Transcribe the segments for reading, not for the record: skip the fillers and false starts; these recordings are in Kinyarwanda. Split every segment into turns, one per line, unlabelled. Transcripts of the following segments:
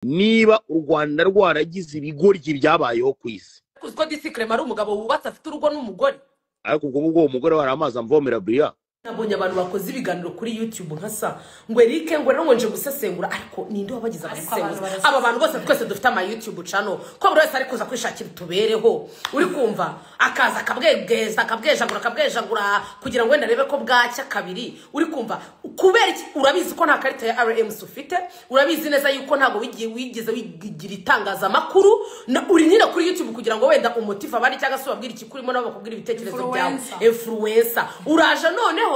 niba u Rwanda rwaragize ibigoryi byabayeho ku isi
kuziko disikirema ari umugabo wubatse afite urugo n'umugore
ariko ubwo umugore wari amazi amvomera buriya
nabonye abantu bakoze ibiganiro kuri YouTube nkasa ngo Eric ngo rero nje gusesengura ariko ninde wabagize abasesengura aba bantu bose twese dufite ama YouTube channel ko buri wese ari kuza kwishakira tubereho uri kumva akaza akabwejagura kugira ngo wenda rebe ko bwacya kabiri uri kumva kubera iki urabizi ko nta karita ya RMS ufite urabizi neza yuko ntago wigeze wigira itangaza makuru uri nyine kuri YouTube kugira ngo wenda umutiva abandi cyangwa se babwira iki kurimo nabo bakubwira ibitekerezo byawe influencer uraje none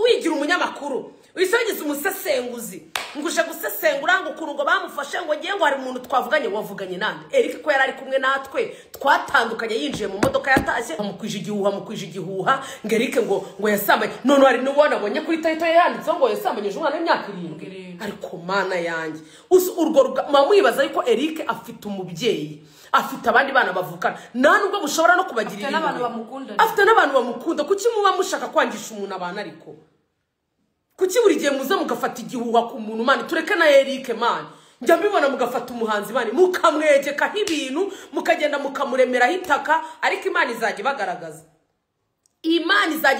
wigira umunyamakuru wigize umusesenguzi nguje gusesengura ngo kurungo bamufashe ngo ngiye ngo hari umuntu twavuganye wavuganye nande Eric ko yari kumwe natwe twatandukanye yinjiye mu modoka yatashye amukwije igihuha ngo Eric ngo yasambanye none hari n'ubona abonye kuri title yanditse ngo yasambanyije umwana w'imyaka 7 ariko mana yanjye urwo mwibaza yuko Eric afite umubyeyi afite abandi bana bavukana nubwo bushobora no kubagirira afite n'abantu bamukunda kuki muba mushaka kwangisha umuntu abana ariko kuki buri gihe muze mugafata igihuha ku muntu mani tureke na Eric mani njya mbibona mugafata umuhanzi mani mukamwegeka ibintu mukagenda mukamuremera hitaka ariko Imana izajya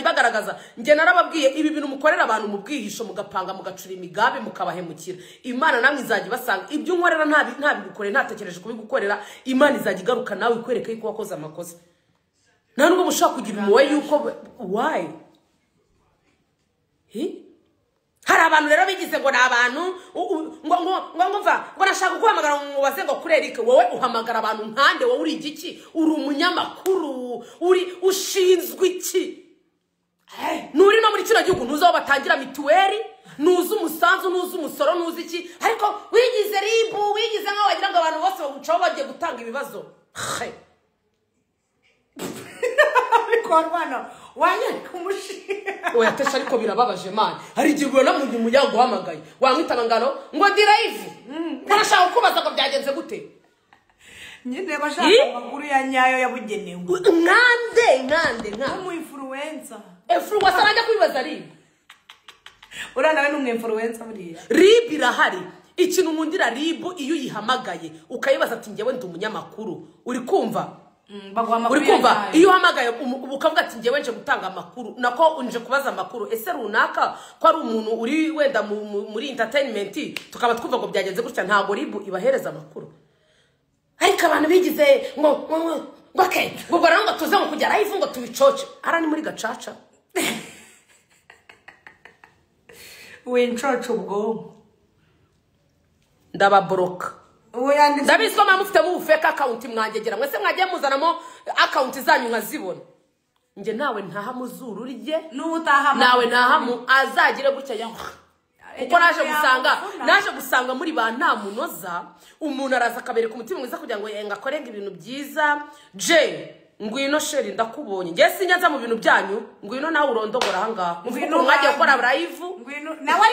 bagaragaza nge narababwiye ibi bintu mukorera abantu mu bwihisho mugapanga mugacura imigabe mukabahemukira Imana namwe izajya basanga ibyo nkorera ntabigukorera ntatekereje kubigukorera Imana izajya igaruka nawe ikwereka yuko wakoze amakosa nta nubwo mushaka kugira umuwe yuko why hari abantu rero bigize ngo nabantu ngo nashaka guhamagara ngo baze ngo kuri Eric wowe uhamagara abantu nkande wowe uri igiki uri umunyamakuru uri ushinzwe iki nuri no muri kino gihugu ntuzo batangira mituweli nuzi umusanzu nuzi umusoro nuzi iki ariko wigize ribu wigize nka wagira ngo abantu bose bagucaho bagiye gutanga ibibazo ariko arwana wanye kumushi oya tesha ariko birababaje man hari igihe na mu muryango hamagaye wamwitaba ngalo ngo drive nashaka kubaza ko byagenze gute
nyine bashaka amakuru ya nyayo yabugenewe
nkande
umu influencer
arajya kwibaza rib
urana we n'umwe influencer buriya
rib irahari ikintu nkundira rib iyo yihamagaye ukayibaza ati ngewe ndi umunyamakuru uri kumva uri kumva iyo hamagaye ukavuga ati ngewe nje gutanga amakuru nako unje kubaza amakuru ese runaka ko ari umuntu uri wenda muri entertainment tukaba twumva ngo byagenze gutya ntago ribu ibahereza amakuru ariko abantu bigize ngo okay ngo barango tuze ngo kujya live ngo tubicoce arani muri gacaca
wencoce ubwo
ndababoroka ndabiswa mamufite mu fake account mwangegera mwese mwagiye muzanamo account zanyu nkazibona nge nawe ntahamuzuru rye nawe ntahamu azagire gutya ya kuko naje gusanga muri ba nta munoza umuntu araza akabereka umutima mwiza kugira ngo ngakorenge ibintu byiza ngwino sheri ndakubonye nge sinyaza mu bintu byanyu ngwino nawe urondogora hanga ngwino mwagiye gukora live
ngwino nawe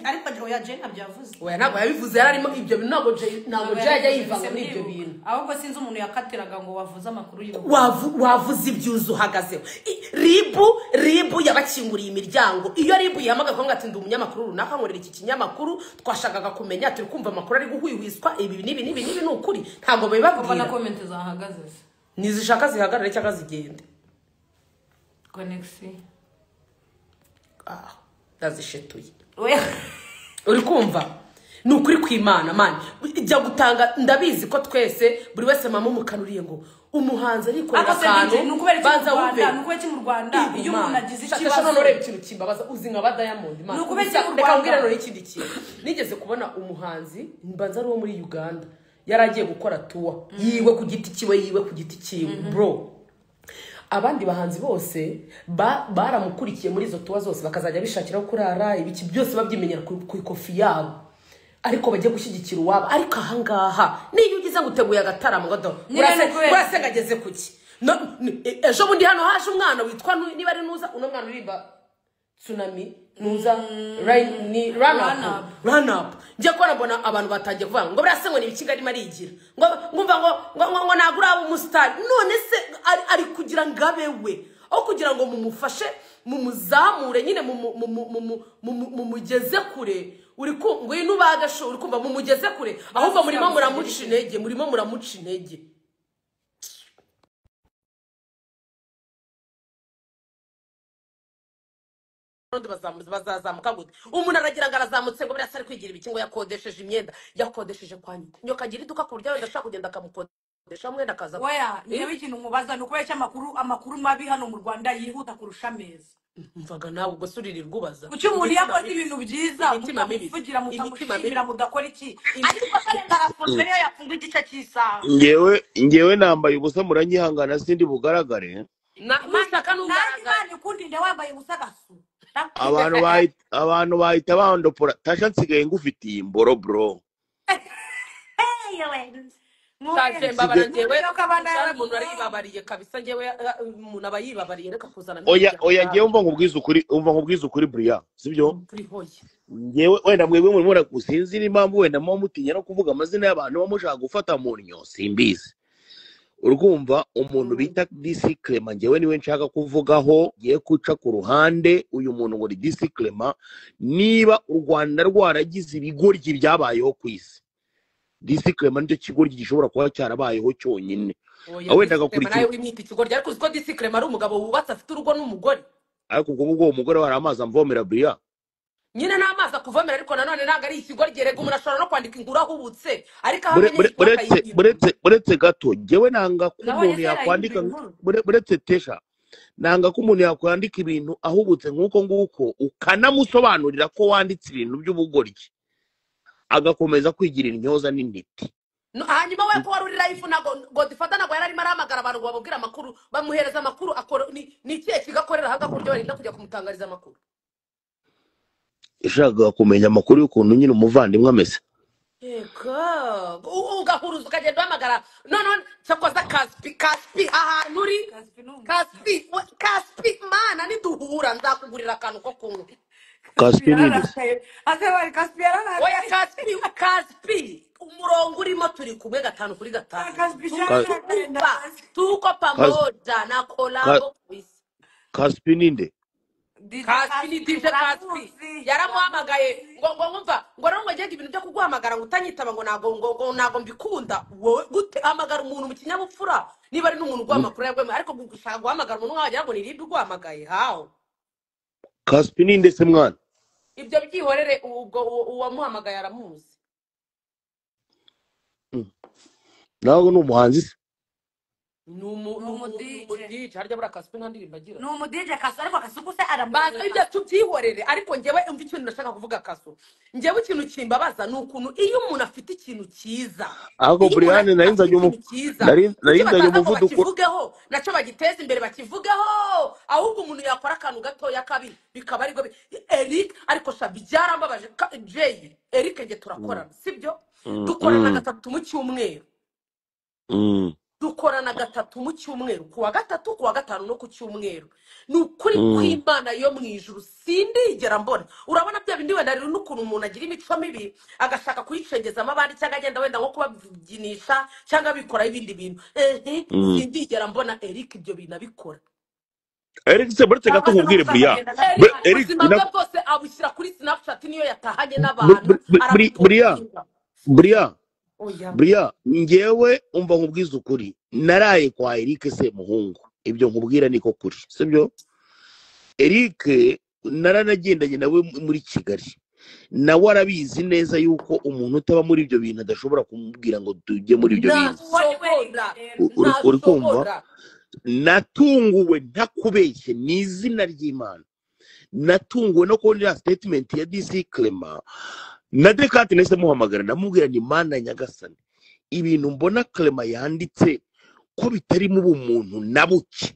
ariko oya Jane abyavuze
oya ntabwo yabivuze yararimo ibyo bintu ntabwo yajya yivanga muri ibyo bintu
ahubwo sinzi umuntu yakatiraga ngo wavuze amakuru
wavuze ibyuzu uhagazeho ribu yabakinguriye imiryango iyo ribu yihamaga ko ati ndi umunyamakuru runaka nkorera iki kinyamakuru twashakaga kumenya turi kumva amakuru ari guhwihwiswa ibi ni ukuri ntabwo babibabwira
na comment zahagaze
nizishaka zihagarare cyangwa zigende
Konexi
ndazishetuye uri kumva ni ukuri kw'Imana mani ijya gutanga ndabizi ko twese buri wese mama mukanuriye ngo umuhanzi arikorera akantu
banza wumve nuko mu Rwanda iyo umuntu agize ikibazo
none ureba ikintu kimbabaza uzi nka ba Diamond mani reka mbwira none ikindi kintu nigeze kubona umuhanzi mbanza ari wo muri Uganda yaragiye gukora tour yiwe ku giti kiwe bro abandi bahanzi bose baramukurikiye muri izo tour zose bakazajya bishakira kurara ibiki byose babyimenyera ku ikofi yabo ariko bajye gushyigikira uwabo ariko ahangaha niyo ugize guteguye agataramo gado urase ngageze kuki ejo bundi hano haje umwana witwa niba ari nuza uno mwana uririmba tsunami nuza run up nje ko nabona abantu batangiye kuvuga ngo birase ngo ni Kigali marigira ngo ngumva ngo nagura abo umustar none se ari kugira ngabewe aho kugira ngo mumufashe mumuzamure nyine mumugeze kure uri ngwino ubagasho uri kumva mumugeze kure ahubwo murimo muramuca intege bazazamuka gute umuntu aragira ngo arazamutse ngo birasa ari kwigira ibiki ngo yakodesheje imyenda yakodesheje kwa nyoko agira iduka ku buryo wenda ashaka kugenda akamukodesha mwenda akaza
oya niba ikintu mubaza ni ukubera amakuru mabi hano mu Rwanda yihuta kurusha ameza
mvaga nawe ubwo suririrwa ubaza
kuki umuntu yakoze ibintu byiza mukamuvugira mutamushimira mudakora iki ariko akarenga arafunzwe niyo yafunga igice cy'isaha
ngewe nambaye ubusa muranyihangana sindi bugaragare
nashaka
n'ugaragara ukundi nde wambaye ubusa gasu
abantu bahita bandopora tasha nsigaye ngufitiye imboro bro
Saje mbabara ngewe umuntu aribabariye kabisa ngewe umuntu aba yibabariye reka kuzana
oya ngewe umva nkubwiza ukuri Bria sibyo ngewe wenda mwebwe muri muragusinzira impamvu wenda mo mutinya no kuvuga amazina y'abantu bamushaka gufata mu nyo simbizi urumva umuntu bita DC Clement ngewe niwe nshaka kuvugaho giye kuca ku ruhande uyu muntu ngo DC Clement niba u Rwanda rwaragize ibigoryi byabayeho ku isi DC Clement nicyo kigoryi gishobora kuba cyarabayeho cyonyine wenda agakurikira
nawe imwita ikigoryi ariko uziko DC Clement ari umugabo wubatse afite urugo n'umugore
ariko ubwo umugore wari amazi amvomera Bria
nyine n'amazi akuvomera ariko nanone ntago ari ikigoryi rega umuntu ashobora no kwandika inkuru ahubutse ariko
buretse gato ngewe nanga ko umuntu yakwandika buretse tesha nanga ko umuntu yakwandika ibintu ahubutse nk'uko nguko ukanamusobanurira ko wanditse ibintu by'ubugoryi agakomeza kwigira intyoza n'intiti
hanyuma we ko wari uri live nago Godfather nago yararimo aramagara abantu ngo bababwire amakuru bamuhereza amakuru akora ni kiye kigakorera haga kuryo barinda kujya kumutangariza amakuru
ishaka kumenya amakuru y'ukuntu nyine umuvandimwe ameze
yego ugahuruza ukagenda uhamagara none cyakoza Kaspi ahantu uri Kaspi mana niduhura nzakugurira akantu ko kunywa
Kaspi nini
azabari Kaspi yarana
oya Kaspi umurongo urimo turi kumwe 5 kuri 5 tuko pamoja na kolabo
Kaspi ninde
Kaspi yaramuhamagaye ngo nkumva ngo rero ngegega ibintu byo kuguhamagara ngo utanyitaba ngo nago mbikunda wowe gute hamagara umuntu mu kinyabupfura niba ari n'umuntu ugwamakuru yagwe ariko gushaka guhamagara umuntu wagira ngo nirinde ugwahamagaye hawo
Kaspi ninde se mwana
ibyo byihorere ubwo uwamuhamagaye aramuzi
nawe n'umuhanzi
DJ harya bura Kaspi ntandirimba agira
no DJ Kasu ariko Kasuku se
arabaza ibyo tubyihorere ariko ngewe umva ikintu nashaka kuvuga Kasu ngewe ikintu kimbabaza nukuntu iyo umuntu afite ikintu cyiza
ahubwo Brian narinzanye umuvuduko
kivugeho naco bagiteza imbere bakivugeho ahubwo umuntu yakora akantu gato yakabi bikaba ari go Eric ariko shabi byarambabaje Jay Eric nge turakorana sibyo dukorana 3 mu cyumweru dukorana 3 mu cyumweru kuwa 3 kuwa 5 no ku cyumweru nukuri kw'Imana yo mwijuru sindigera mbona urabona bya bindi wenda rero n'ukuntu umuntu agira imico mibi agashaka kuyicengezamo abandi cyangwa agenda wenda nko kubaginisha cyangwa bikora ibindi bintu sindigera mbona Eric ibyo bintu abikora
Eric se buretse gato nkubwire Bria
Eric bose abushyira kuri Snapchat niyo yatahanye n'abantu Bria
ngewe umva nkubwiza ukuri naraye kwa Eric se muhungu ibyo nkubwira niko kuri sibyo Eric naranagendanye nawe muri Kigali nawe arabizi neza yuko umuntu utaba muri ibyo bintu adashobora kumubwira ngo tujye muri ibyo bintu uri kumva natunguwe ntakubeshye n'izina ry'Imana natunguwe no kubona statement ya DC Clement na Dekate nese muhamagara ndamubwira ni Mana nyagasani ibintu mbona Clement yanditse ko bitari mu bumuntu nabuke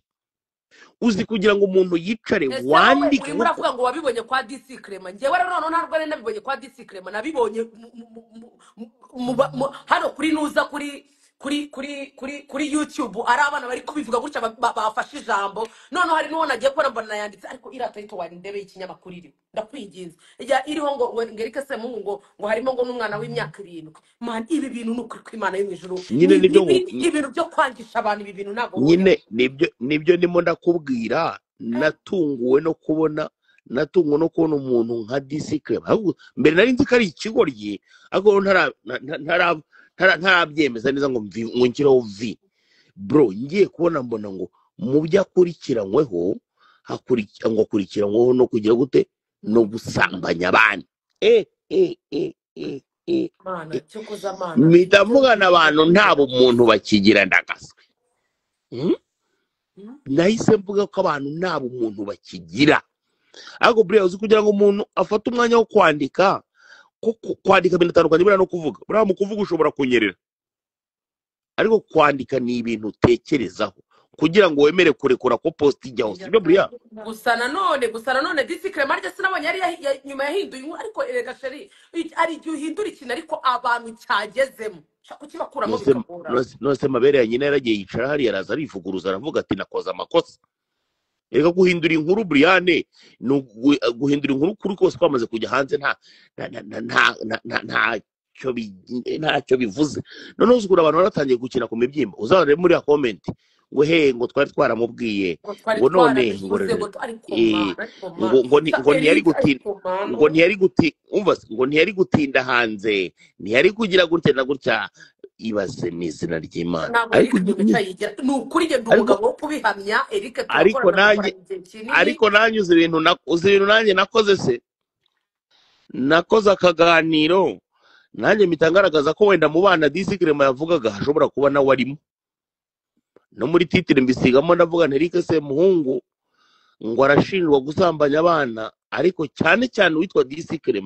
uzi kugira ngo umuntu yicare wandike
uravuga ngo wabibonye kwa DC Clement ngewe rero none ntarwo rero nabibonye kwa DC Clement nabibonye hano kuri nuza kuri kuri YouTube ari abana bari kubivuga gutya bafashe ijambo noneho hari n'uwo nagiye kubona mbona yanditse ariko iriya tayito wari ndebe y'ikinyamakuru iriho ndakwinginze iriho ngo Erike Semungu ngo harimo ngo n'umwana w'imyaka 7 man ibi bintu ni ukuri kw'Imana yo mu ijuru
nyine nibyo
ibintu byo kwangisha abantu ibi bintu ntabwo
nyine nibyo ndimo ndakubwira natunguwe no kubona umuntu nka Disikre mbere nari nzi ko ari ikigoryi ariko ntarabyemeza neza ngo ngireho vi bro ngiye kubona mbona ngo mu byo akurikiranyweho akurikiranyweho no kugira gute no gusambanya abana mitavugana abantu ntabo umuntu bakigira ndagaswe nahise mvuga ko abantu ntabo umuntu bakigira ariko buriya uzi kugira ngo umuntu afate umwanya wo kwandika binatandukanye buriya no kuvuga buriya mu kuvuga ushobora kunyerera ariko kwandika ni ibintu utekerezaho kugira ngo wemere kurekura ko post ijyaho sibyo buriya
gusa nanone Disikre marje sinabonye yari nyuma yahinduye ariko erega sheri ari igihe uhindura ikintu ariko abantu cyagezemo kukibakuramo bikagora
nose mabere ya nyina yaragiye yicara hari yaraza arivuguruza aravuga ati nakoze amakosa reka guhindura inkuru Briane no guhindura inkuru kuri kose kwamaze kujya hanze ntacyo bivuze none uzugura abantu baratangiye gukina ku mibyimba uzarebe muri ya comment ngo he ngo twari twaramubwiye ngo none ngo ntiyari gutinda hanze ntiyari kugira gutya na gutya ibaze mu izina ry'Imana
ni ukuri ngenda umugabo wo kubihamya Eric
ariko nanyuze ibintu nanjye nakoze se nakoze akaganiro nanjye mitangaragaza ko wenda mu bana Disikre yavugaga hashobora kuba nawe arimo no muri titire mbisigamo ndavuga Eric Semuhungu ngo arashinjwa gusambanya abana ariko cyane witwa Disikre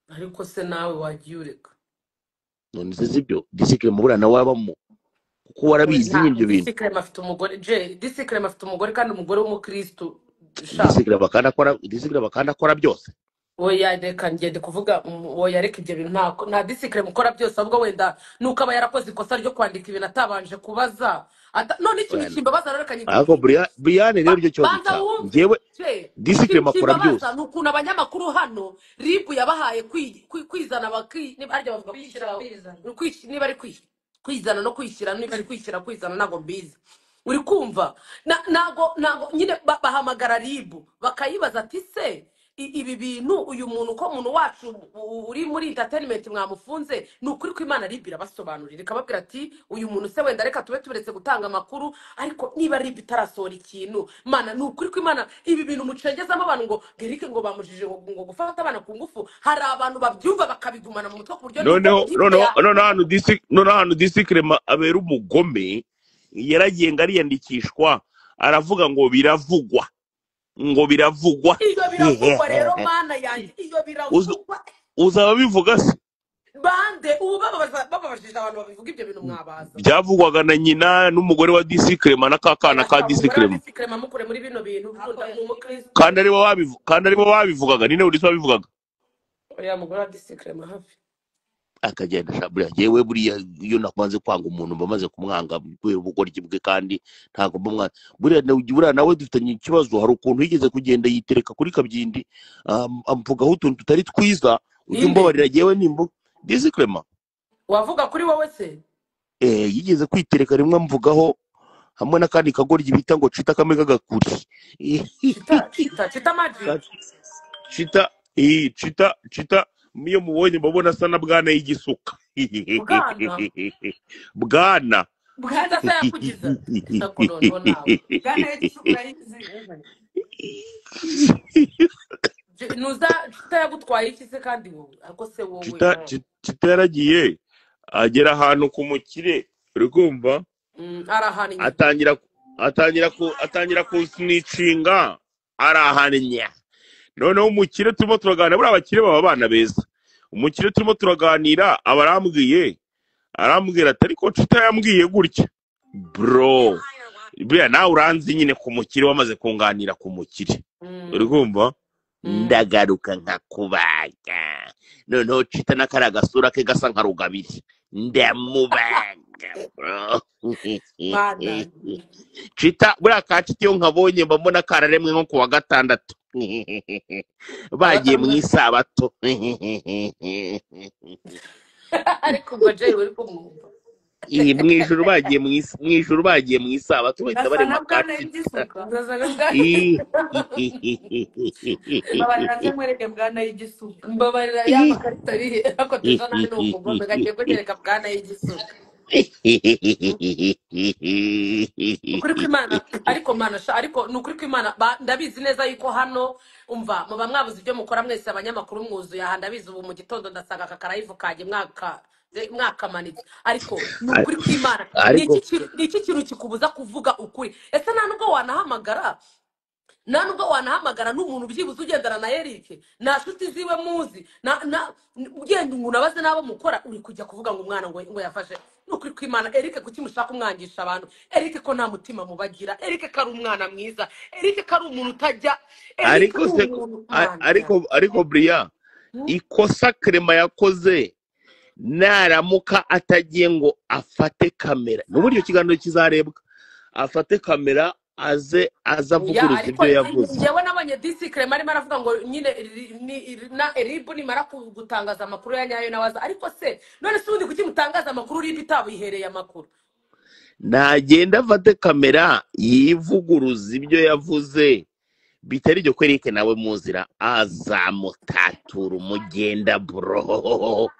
ariko se nawe wagiye ureka
none se sibyo Disikre buriya nawe wabamo kuko warabizi ibyo bintu
Disikre afite umugore Disikre afite umugore kandi umugore w'umukristo
Disikre bakandakora byose
oya reka ngende kuvuga oya reka ibyo bintu nta Disikre mukora byose ahubwo wenda nuko aba yarakoze ikosa ryo kwandika ibintu atabanje kubaza none ikintu kimbabaza reka nyine
ariko Briane rero byo cyose ngewe Disikre makora byose
nukuntu abanyamakuru hano ribu yabahaye kwizana arya bavuga niba ari kwizana no kwishyira niba ari kwizana ntago mbizi uri kumva ntago nyine bahamagara ribu bakayibaza ati se ibi bintu uyu muntu ko umuntu wacu uri muri entertainment mwamufunze ni ukuri ko Imana ribu irabasobanurira ikababwira ati uyu muntu se wenda reka tube tuberetse gutanga amakuru ariko niba ribu itarasohora ikintu Mana ni ukuri ko Imana ibi bintu mucengezamo abantu ngo Eric ngo bamujije ngo gufata abana ku ngufu hari abantu babyumva bakabigumana mu mutwe ku buryo
none hano Disikre abera umugome yaragiye ariyandikishwa aravuga ngo biravugwa
iyo biravugwa rero Mana yanjye iyo biravugwa
uzaba bivuga se
bande ubu bababajije abantu babivuga ibyo bintu mwabaza
byavugwaga na nyina n'umugore wa Disikre na kakana ka Disikre
mukure muri bino bintu
kandi aribo babivugaga nine uri babivugaga
oya mugore wa Disikre hafi
akagenda shabura yewe buriya iyo nakubanze kwanga umuntu bamaze kumwanga kubera ubugoryi bwe kandi ntago bumwana buriya nawe dufitanye ikibazo hari ukuntu yigeze kugenda yitereka kuri Kabyindi amvugaho utuntu tutari twiza ujye umbabarira yewe nimbo Disikre
wavuga kuri wowe se
yigeze kwitereka rimwe amvugaho hamwe n'akandi kagoryi bita ngo Chita kamega gakuri
Chita magic
Chita miyo mubonye mbabona sana bwana y'igisuka bwana
se yakugiza nakunono nawe
bwana y'igisuka
nuza Chita yagutwaye iki se kandi wowe ariko se wowe
Chita yaragiye agera ahantu ku mukire uri kumva
arahaniye
atangira kusnicinga arahaniye noneho umukire turimo turaganira buri abakire baba abana beza umukire turimo turaganira abarambwiye arambwira ati ariko Chita yambwiye gutya bro buriya nawe uranzi nyine ku mukire wamaze kunganira ku mukire uri kumva ndagaruka nkakubaga noneho Chita n'akari agasura ke gasa nka Rugabire ndamubaga
mana
cita buriya ka cita iyo nkabonye mba mbona kararemwe nko kuwa gatandatu bagiye mu isabato
ariko ubwo jeri uri kumwumva
mu ijuru bagiye mu ijuru bagiye mu isabato bahita
gasa
barema
na
ka
bwana
cita
y'igisuka mbabarira nze mwereke bwana y'igisuka
mbabarira ya makarita ari ariko tuza nawe ni umugome gagiye kunyereka bwana y'igisuka ukuri kw'Imana ariko mana sha ariko ni ukuri kw'Imana ndabizi neza yuko hano umva muba mwabuze ibyo mukora mwese abanyamakuru mwuzuye aha ndabizi ubu mu gitondo ndasanga aka karayivu kaje mwakamanitse ariko ni ukuri kw'Imana ni iki kintu kikubuza kuvuga ukuri ese nta nubwo wanahamagara n'umuntu byibuze ugendana na Eric nta nshuti ziwe muzi ugenda umuntu abaze n'abo mukora uri kujya kuvuga ngo umwana ngo yafashe nukuri kw'Imana Eric kuki mushaka umwangisha abantu Eric ko nta mutima mubagira Eric ko ari umwana mwiza Eric ko ari umuntu utajya
ariko Bria ikosa Clement yakoze naramuka atagiye ngo afate kamera n'ubundi icyo kiganiro kizarebwa afate kamera aze avuguruza ibyo yavuze
njyewe nabonye DC Clement arimo aravuga ngo nyine na RIB nimara gutangaza amakuru ya nyayo nawaza ariko se none se ubundi kuki mutangaza amakuru RIB itabihereye amakuru
nagenda afate kamera yivuguruza ibyo yavuze bitari byo Eric nawe muzira azamutatura umugenda bro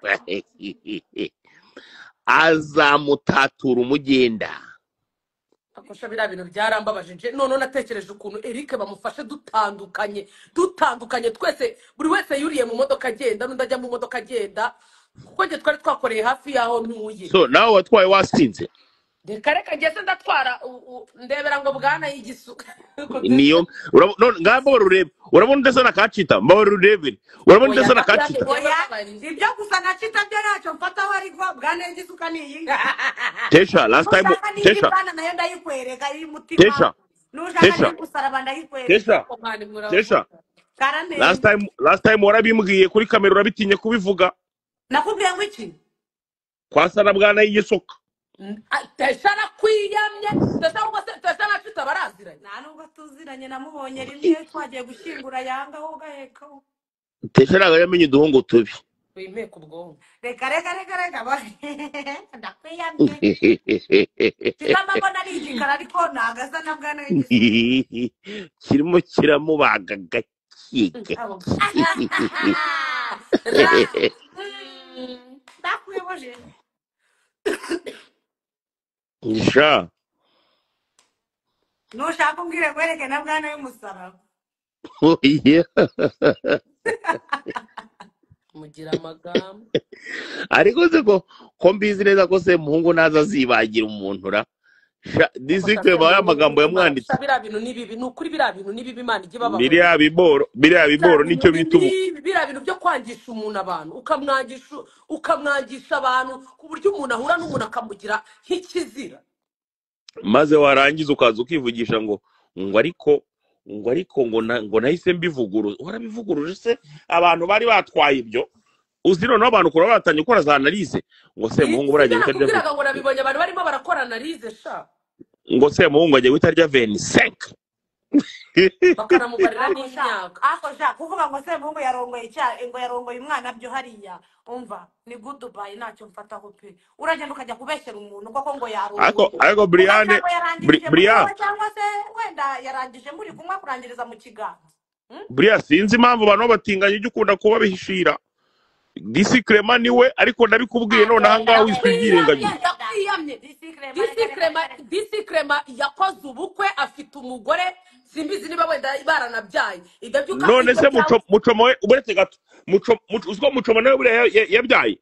azamutatura umugenda
akosha bira bintu byarambabaje nje none natekereje ukuntu Eric bamufashe dutandukanye twese buri wese yuriye mu modoka agenda n'undi ajya mu modoka agenda kuko nge twari twakoreye hafi yaho ntuye
so nawe watwaye wasinze
reka ngeze ndatwara ndebera ngo bwana y'igisuka
niyo ngabo urebe urabona ndetse nakacita mbawari urebe urabona ndetse nakacita
ibyo gusa nakita byo ntacyo mfataho ariko bwana y'igisuka ni
Tesha last time Tesha
bwana nayo ndayikwereka y'umutima nushaka gusaraba ndayikwereka
Tesha last time warabimbwiye kuri kamera urabitinye kubivuga
nakubwiye ngo iki
kwasana bwana y'igisuka
Tesha nakwiyamye Tesha nacita baraziranye
nta nubwo tuziranye namubonye rimwe twagiye gushyingura yangaho gahekaho
Tesha ntabwo yamenye uduhungu tubi
wimeka ubwonko
reka ndakwiyamye kitamabona ari igikara ariko nagaza na bwana y'igisuka
kirimo kiramubaga gakiga
ndakuyoboje
Nisha
nushaka umbwire kwereke na bwana y'umusaraba
oya
mugira amagambo
ariko se ko mbizi neza ko se muhungu naza azibagira umuntu ra DC Clement amagambo yamwanditse
bira bintu nibibi nukuri bira bintu nibibi Imana igi baba
biriya biboro nicyo bitubu
bira bintu byo kwangisha umuntu abantu ukamwangisha abantu ku buryo umuntu ahura n'umuntu akamugira nk'ikizira
maze warangiza ukaza ukivugisha ngo ariko ngo nahise mbivuguruje warabivuguruje se abantu bari batwaye ibyo uzi noneho abantu kura batanye gukora za analize ngo se muhungu buragiye
gutarya ngo nabibonye abantu barimo barakora analize sha
ngo se muhungu agiye gutarya 25
bakanamubarira n'imyaka
ako sha kuvuga ngo se muhungu yarongoye umwana byo hariya umva ni goodbye ntacyo mfataho pe uragenda ukajya kubeshyera umuntu koko ngo yarongoye
ariko Brian
cyangwa se wenda yarangije muri kumwe kurangiriza mu kiganza
Brian sinzi impamvu abantu batinganye ujye ukunda kuba bihishira DC Clement niwe ariko ndabikubwiye none aha ngaho wisubyirengagiye
DC Clement yakoze ubukwe afite umugore simbizi niba wenda baranabyaye
none se mucomo we uburetse gato uzwo mucomo nawe buriya yabyaye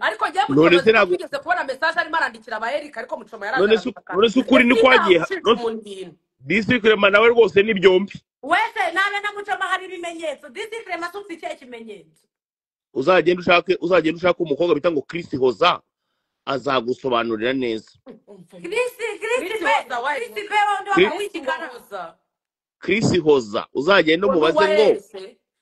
ariko njye mucomo twigeze kubona message arimo arandikira aba Eric ariko mucomo yaraza
none se ukuri ni kwagiye DC Clement nawe rwose ni byombi
wese nabe na mucomo hari ibimenyetso DC Clement ufite icyo kimenyetso
uzagenda ushaka umukobwa bita ngo Chris Hoza azagusobanurira neza
Chris
Hoza uzagenda umubaze ngo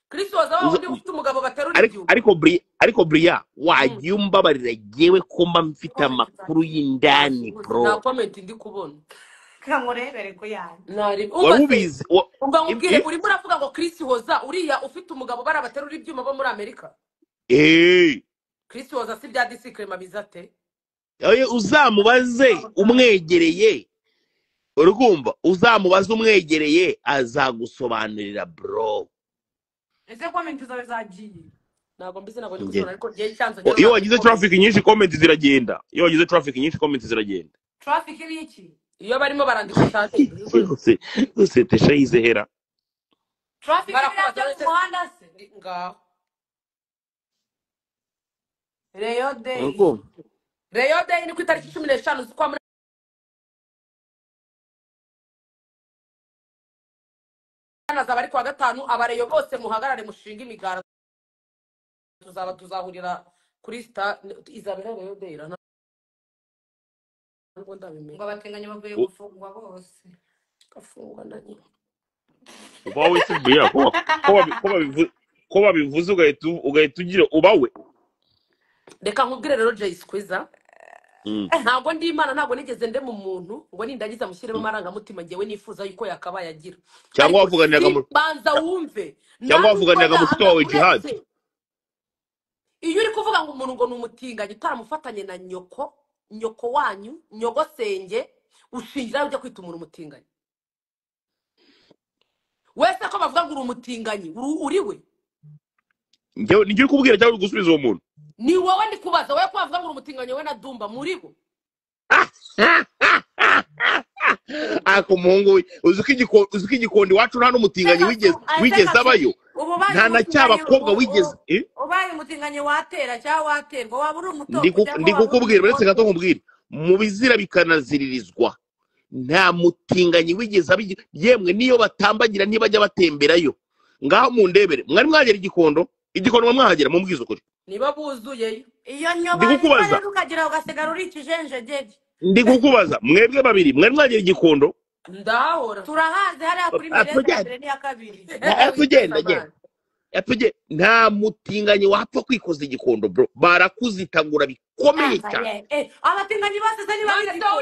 Chris Hoza wundi ufite umugabo baterura urabyumva
ariko Bria wajya umbabarira jewe ko mba mfite amakuru y'indani
nta
bro
comment ndi kubona
kamurebere ko yanjye
nari
wari ubizi
umva nkubwire urimo uravuga ngo Chris Hoza uriya ufite umugabo barabaterura ibyuma bo muri Amerika Chris Hoza si bya disikirema bizate
uzamubaze umwegereye urumva uzamubaze umwegereye azagusobanurira bro.
ese comment zawe zagiye
ntabwo mbizi ntabwo ndikubona ariko gihe cyanzo
iyo wagize traffic nyinshi comment ziragenda
traffic y'iki
iyo barimo barandika cyane
gusa tesha yizehera
traffic y'ibyo ku muhanda se
ngaho
Rayon Day
ni ku itariki 15 z'ukwa munani azaba ari kwa gatanu abareyo bose muhagarare mushinga imigara tuzahurira kuri star izabera Rayon Day ntabwo ndabimenya
ngo abatinganye bavuye gufungwa bose
gafungwa na nyine
ubawe se Bria ko babivuze ugahita ugira ubawe.
reka nkubwire rero Jay Squeezer ntabwo ndi Imana ntabwo nigeze nde mu muntu ngo nindagiza mushyiremo amarangamutima ngewe nifuza yuko yakabaye agira
cyangwa wavuganiraga
banza wumve
cyangwa wavuganiraga mushiki wawe Jihad.
iyo uri kuvuga ngo umuntu ngo ni umutinganyi utaramufatanye na nyoko wanyu nyogosenge ushingira ujya kwita umuntu umutinganyi wese ko bavuga ngo uri umutinganyi uriwe
ngiye kubwira cyangwa gusubiza uwo muntu
ni wowe ndi kubaza wowe ko bavuga ngo uri umutinganyi we na Dumba muribo
ako muhungu uzi ko igikondo iwacu nta n'umutinganyi wigeze abayo nta na cy'abakobwa wigeze
ubaye umutinganyi watera cyangwa waterwa waba uri umuto
ndi kukubwira uretse gato nkubwira mu bizira bikanaziririzwa nta mutinganyi wigeze abigira yemwe niyo batambagira ntibajya batemberayo ngaho mu ndebere mwari mwagera igikondo mwahagera mu mbwizo kuri
niba buzuyeyo
iyo nyoba ukagira ugasigara uri ikijenjegeri
ndi kukubaza mwebwe babiri mwari mwagera igikondo
ndahora
turahazi hariya kuri mbere n'iya kabiri
nta mutinganyi wapfa kwikoza igikondo bro barakuzitagura bikomeye cyane
abatinganyi bose se niba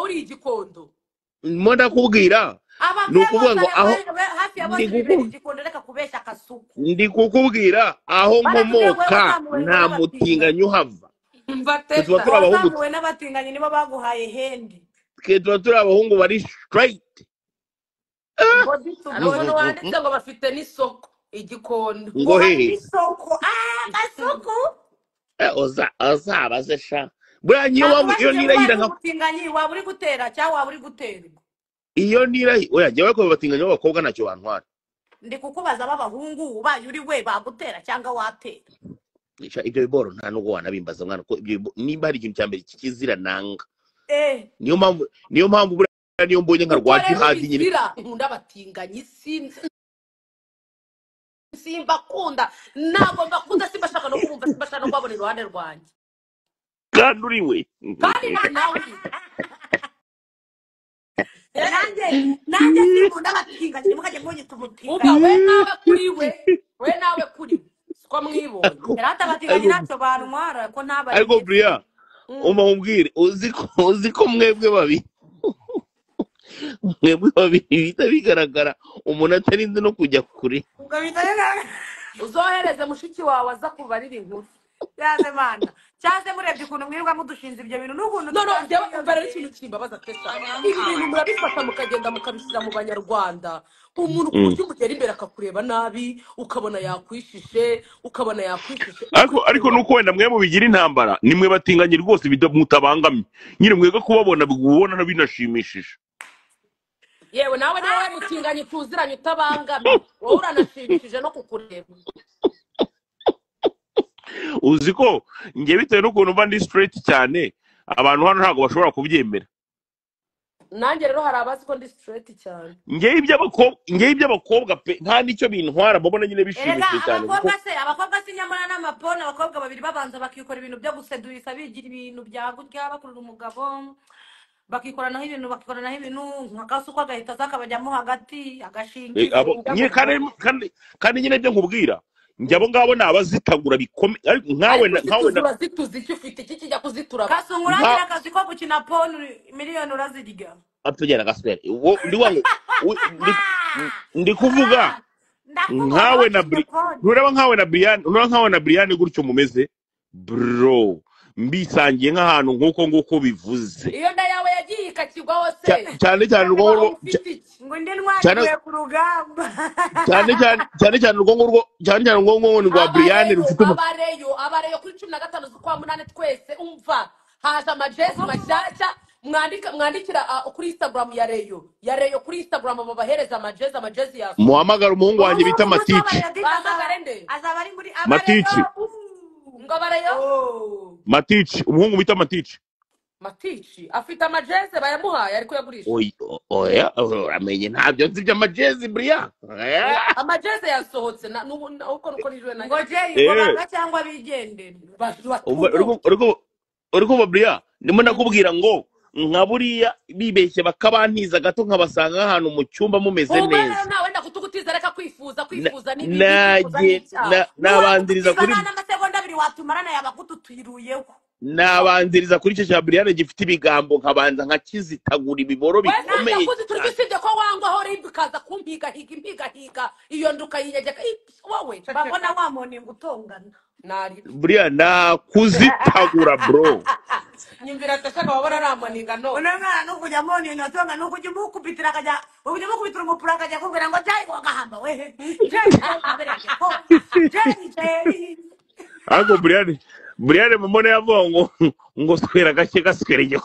uri igikondo
mo ndakubwira ni ukuvuga ngo aho
hafi ya bose igikondo reka kubeshya akasuku
ndi kukubwira aho nkomoka nta mutinganyi uhava tuba turi abahungu
n'abatinganyi nibo baguhaye hendi
tuba turi abahungu bari straight
abantu wanditse ngo bafite n'isoko igikondo
ngo hehe
isoko agasuku
ozabaze sha buriya iyo nirahira nka
mutinganyi waba uri gutera cyangwa waba uri guterwa
iyo nirahi oya jyewe ko batinganyi b'abakobwa ntacyo bantwara
ndi kukubaza b'abahungu ubaye uri we bagutera cyangwa watera
ibyo biboro nta nubwo wanabimbaza mwana ko nimba hari ikintu cya mbere kikizira nanga niyo mpamvu buriya niyo mbonye nka rwa Jihad nyine
nkunda batinganyi simbakunda ntabwo mbakunda simbashaka no kumva simbashaka no kubabona iruhande rwanjye
kandi uri we
kandi nawe
nanjye sinkunda abatinganyi nimukajya mwonyita umutinganyi
we nawe kuri siko mwibonye
rata abatinganyi ntacyo bantwara ko ntabari
ariko Bria umubwire uzi ko mwebwe babiri bihita bigaragara umuntu atarinze no kujya kure
uzohereze mushiki wawe aza kubarira inkuru
yaze mana cyaze murebye ukuntu mwirirwa mudushinze ibyo bintu n'ukuntu
njyewe kumva rero ikintu kimbabaza pesa ibi bintu murabifata mukagenda mukabishyira mu banyarwanda umuntu ku buryo umugera imbere akakureba nabi ukabona yakwishishe
ariko nuko wenda mwe mubigira intambara nimwe batinganye rwose mutabangamye nyine mwega kubabona ubona binashimishije
yewe nawe mutinganye tuziranye utabangamye wowe uranashimishije no kukureba
uzi ko njye bitewe n'ukuntu mba ndi straight cyane abantu hano ntabwo bashobora kubyemera
nanjye rero hari abazi ko ndi straight cyane
njye iby'abakobwa pe nta nicyo bintwara mbona nyine bishimishije cyane
abakobwa si nyamara n'amapone abakobwa babiri babanza bakikora ibintu byo gusedurisa bigira ibintu bya gutya bakurura umugabo bakikoranaho ibintu nk'akasuku agahita aza akabajyamo hagati agashinga
kandi nyine ibyo nkubwira njye abo ngabo ni abazitagura bikomeye ariko nkawe
ariko
nkawe
zituzi urazituzi icyo ufite iki kijya kuzitura
Kasungu uragira akazi ko gukina poni miliyoni urazirya
atugera gaswere wo ndi wangu ndi kuvuga nkawe na nureba nkawe na Brian gutyo mumeze bro mbisangiye nk'ahantu nk'uko bivuze
iyo nda yawe yagiye ikakigwa hose
cyane cyane urwo
ngo ndi ntwariwe ku rugamba
cyane urwo ni rwa Brian rufite
abareyo kuri 15 z'ukwa munani twese umva haza amajezi mashyashya mwandikira kuri Instagram ya Reyo kuri Instagram babahereza amajezi ya
muhamagara umuhungu wanjye bita Matici
azaba ari muri
Matici
ngo abareyo
Matici umuhungu bita
Matici afite amajezi bayamuhaye ariko yagurisha
oya uramenye ntabyo nzi by'amajezi Brian
amajezi yasohotse uko nuko nijwe na
ngo Jerry ngo cyangwa bigendere
uriko Brian ndimo nakubwira ngo nka buriya bibeshye bakabantiza gato nkabasanga ahantu mu cyumba mumeze neza
nawe ndakutugutiza reka kwifuza
nabandiriza kuri
n'amasegonda 2 watumarana yabakututuyiruyeho
nabandiriza kuri icyo cya Brian gifite ibigambo nkabanza nkakizitagura ibiboro bikomeye
wese turi gusibye ko wangwaho rimbi kaza kumpiga higa iyo nduka yiyegeka wowe
babona wamoninga utongana
Brian nakuzitagura bro
nyumvira tashaka wabona ramoninga no
unangana nukujya moninga tonga nukujya mukubitira akajya ukujya mukubitira umupura akajya kubwira ngo jayi wagahamba we jayi
ako Brian mumone yavuga ngo swera gake gaswereyo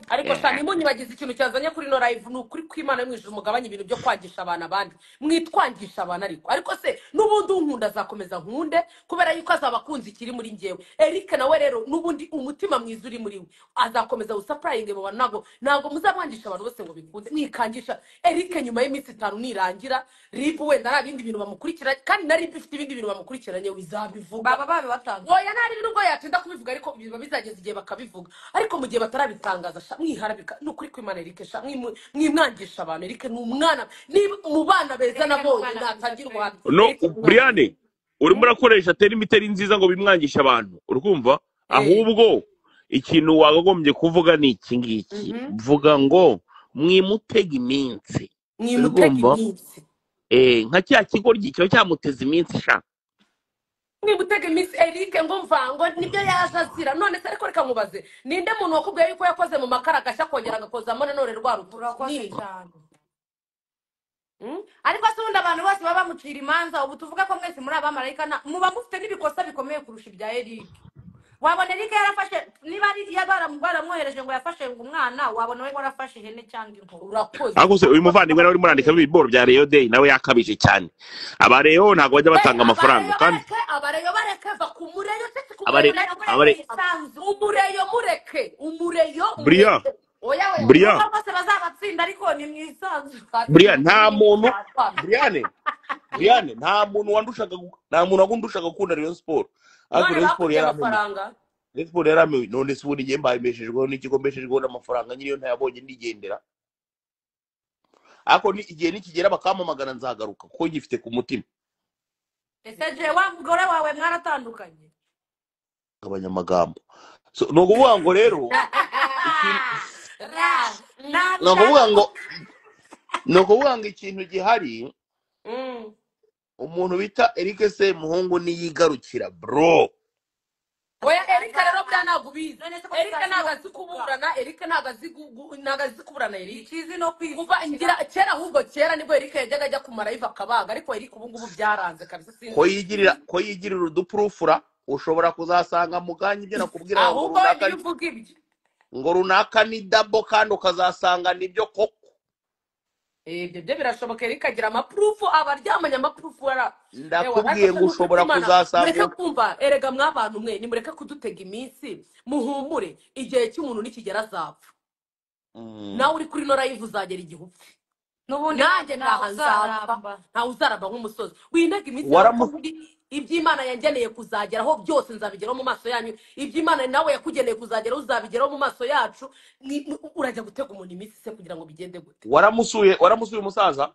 ariko cyane munyibagize ikintu cyazanye kuri no live nukuri kwimana mwijuru mugabanye ibintu byo kwagisha abantu abandi mwitwangisha abantu ariko se nubundi unkunda azakomeza nkunde kubera yuko azabakunzi kiri muri ngewe Eric nawe rero nubundi umutima mwiza uri muri we azakomeza usurprise mu bantu nago muzamwangisha abantu bose ngo bikunde mwikangisha Eric nyuma y'iminsi 5 nirangira rip wenda ari ibindi bintu bamukurikira kandi nari bifite ibindi bintu bamukurikiranye wizabivuga
baba batanga
oya nari ibintu ngo yatinda kubivuga ariko biba bizageze igihe bakabivuga ariko mu gihe batarabitanga mwiharabika nukuri kwimana Eric mwimwangisha abantu Eric n'umwana ni mu bana beza nabonye natangira umuhanda
no Brian urimo urakoresha imiteri nziza ngo bimwangisha abantu urukumva ahubwo ikintu wagagombye kuvuga ni iki ngiki vuga ngo mwimutega iminsi nka cya kigo gikiro cyamuteza iminsi sha
mwibutege Miss Eric ngo mvango nibyo yazazira none se ariko reka mubaze ninde muntu wakubwiye yuko yakoze mu makara gashya kongera agakozamo none rwa
ruturakoze cyane ariko asundi abantu bose baba mucira imanza ubu tuvuga ko mwese muri abamarayika muba mufite n'ibikosa bikomeye kurusha ibya Eric wabona Eric yarafashe niba ari baramwohereje ngo yafashe umwana wabona we warafashe ihene cyangwa inkoko
urakoze
ariko se uyu muvandimwe nawe uri murandika ibiboro bya Reyo Day nawe yakabije cyane abareyo ntago bajya batanga amafaranga kandi
abareyo bareke va ku mureyo umureyo
Brian Brian
bose bazabatsinda ariko ni mwisanzu
Brian nta muntu Brian nta muntu wandushaga gukunda Rayon Sport ariko Rayon Sport yaramenye none se ubundi mbahemeshejweho n'ikigo mbeshejweho n'amafaranga nyiriyo ntayabonye ndigendera ariko ni igihe nikigera bakamamagana nzagaruka kuko ngifite ku mutima
ese je wa mugore wawe mwaratandukanye
abanyamagambo no kuvuga ngo rero no kuvuga ngo ikintu gihari umuntu bita Eric se muhungu niyigarukira bro
oya Eric rero byanagubiza Eric nagazi kuburana Eric nagazi kuburana Eric
ikizi no
kuva ngira kera ahubwo kera nibwo Eric yajyaga ajya ku marayiva akabaga ariko Eric ubu ngubu byaranze kabisa sinzi
ko yigirira uduprofura ushobora kuzasanga muganye ibyo nakubwira
ahubwo bivuga ibyo
ngo runaka ni double kandi ukazasanga nibyo koko
ibyo birashoboka Eric agira amaproof abaryamanya amaproof
ndakubwiye ngo ushobora kuzasanga
mureke kumva erega mwabantu mwe nimureke kudutega iminsi muhumure igihe cy'umuntu nikigera azapfa nawe uri kuri no live uzagera igihupfi
n'ubundi
nanjye
ntawe
ntaha nzapfa
uzaramba.
ntawe uzaramba nk'umusozi wintega iminsi yawe ko
waramu
muri iby'imana yangeneye kuzageraho byose nzabigeraho mu maso yanyu iby'imana nawe yakugeneye kuzageraho uzabigeraho mu maso yacu urajya gutega umuntu iminsi se kugira ngo bigende gute
waramusuye umusaza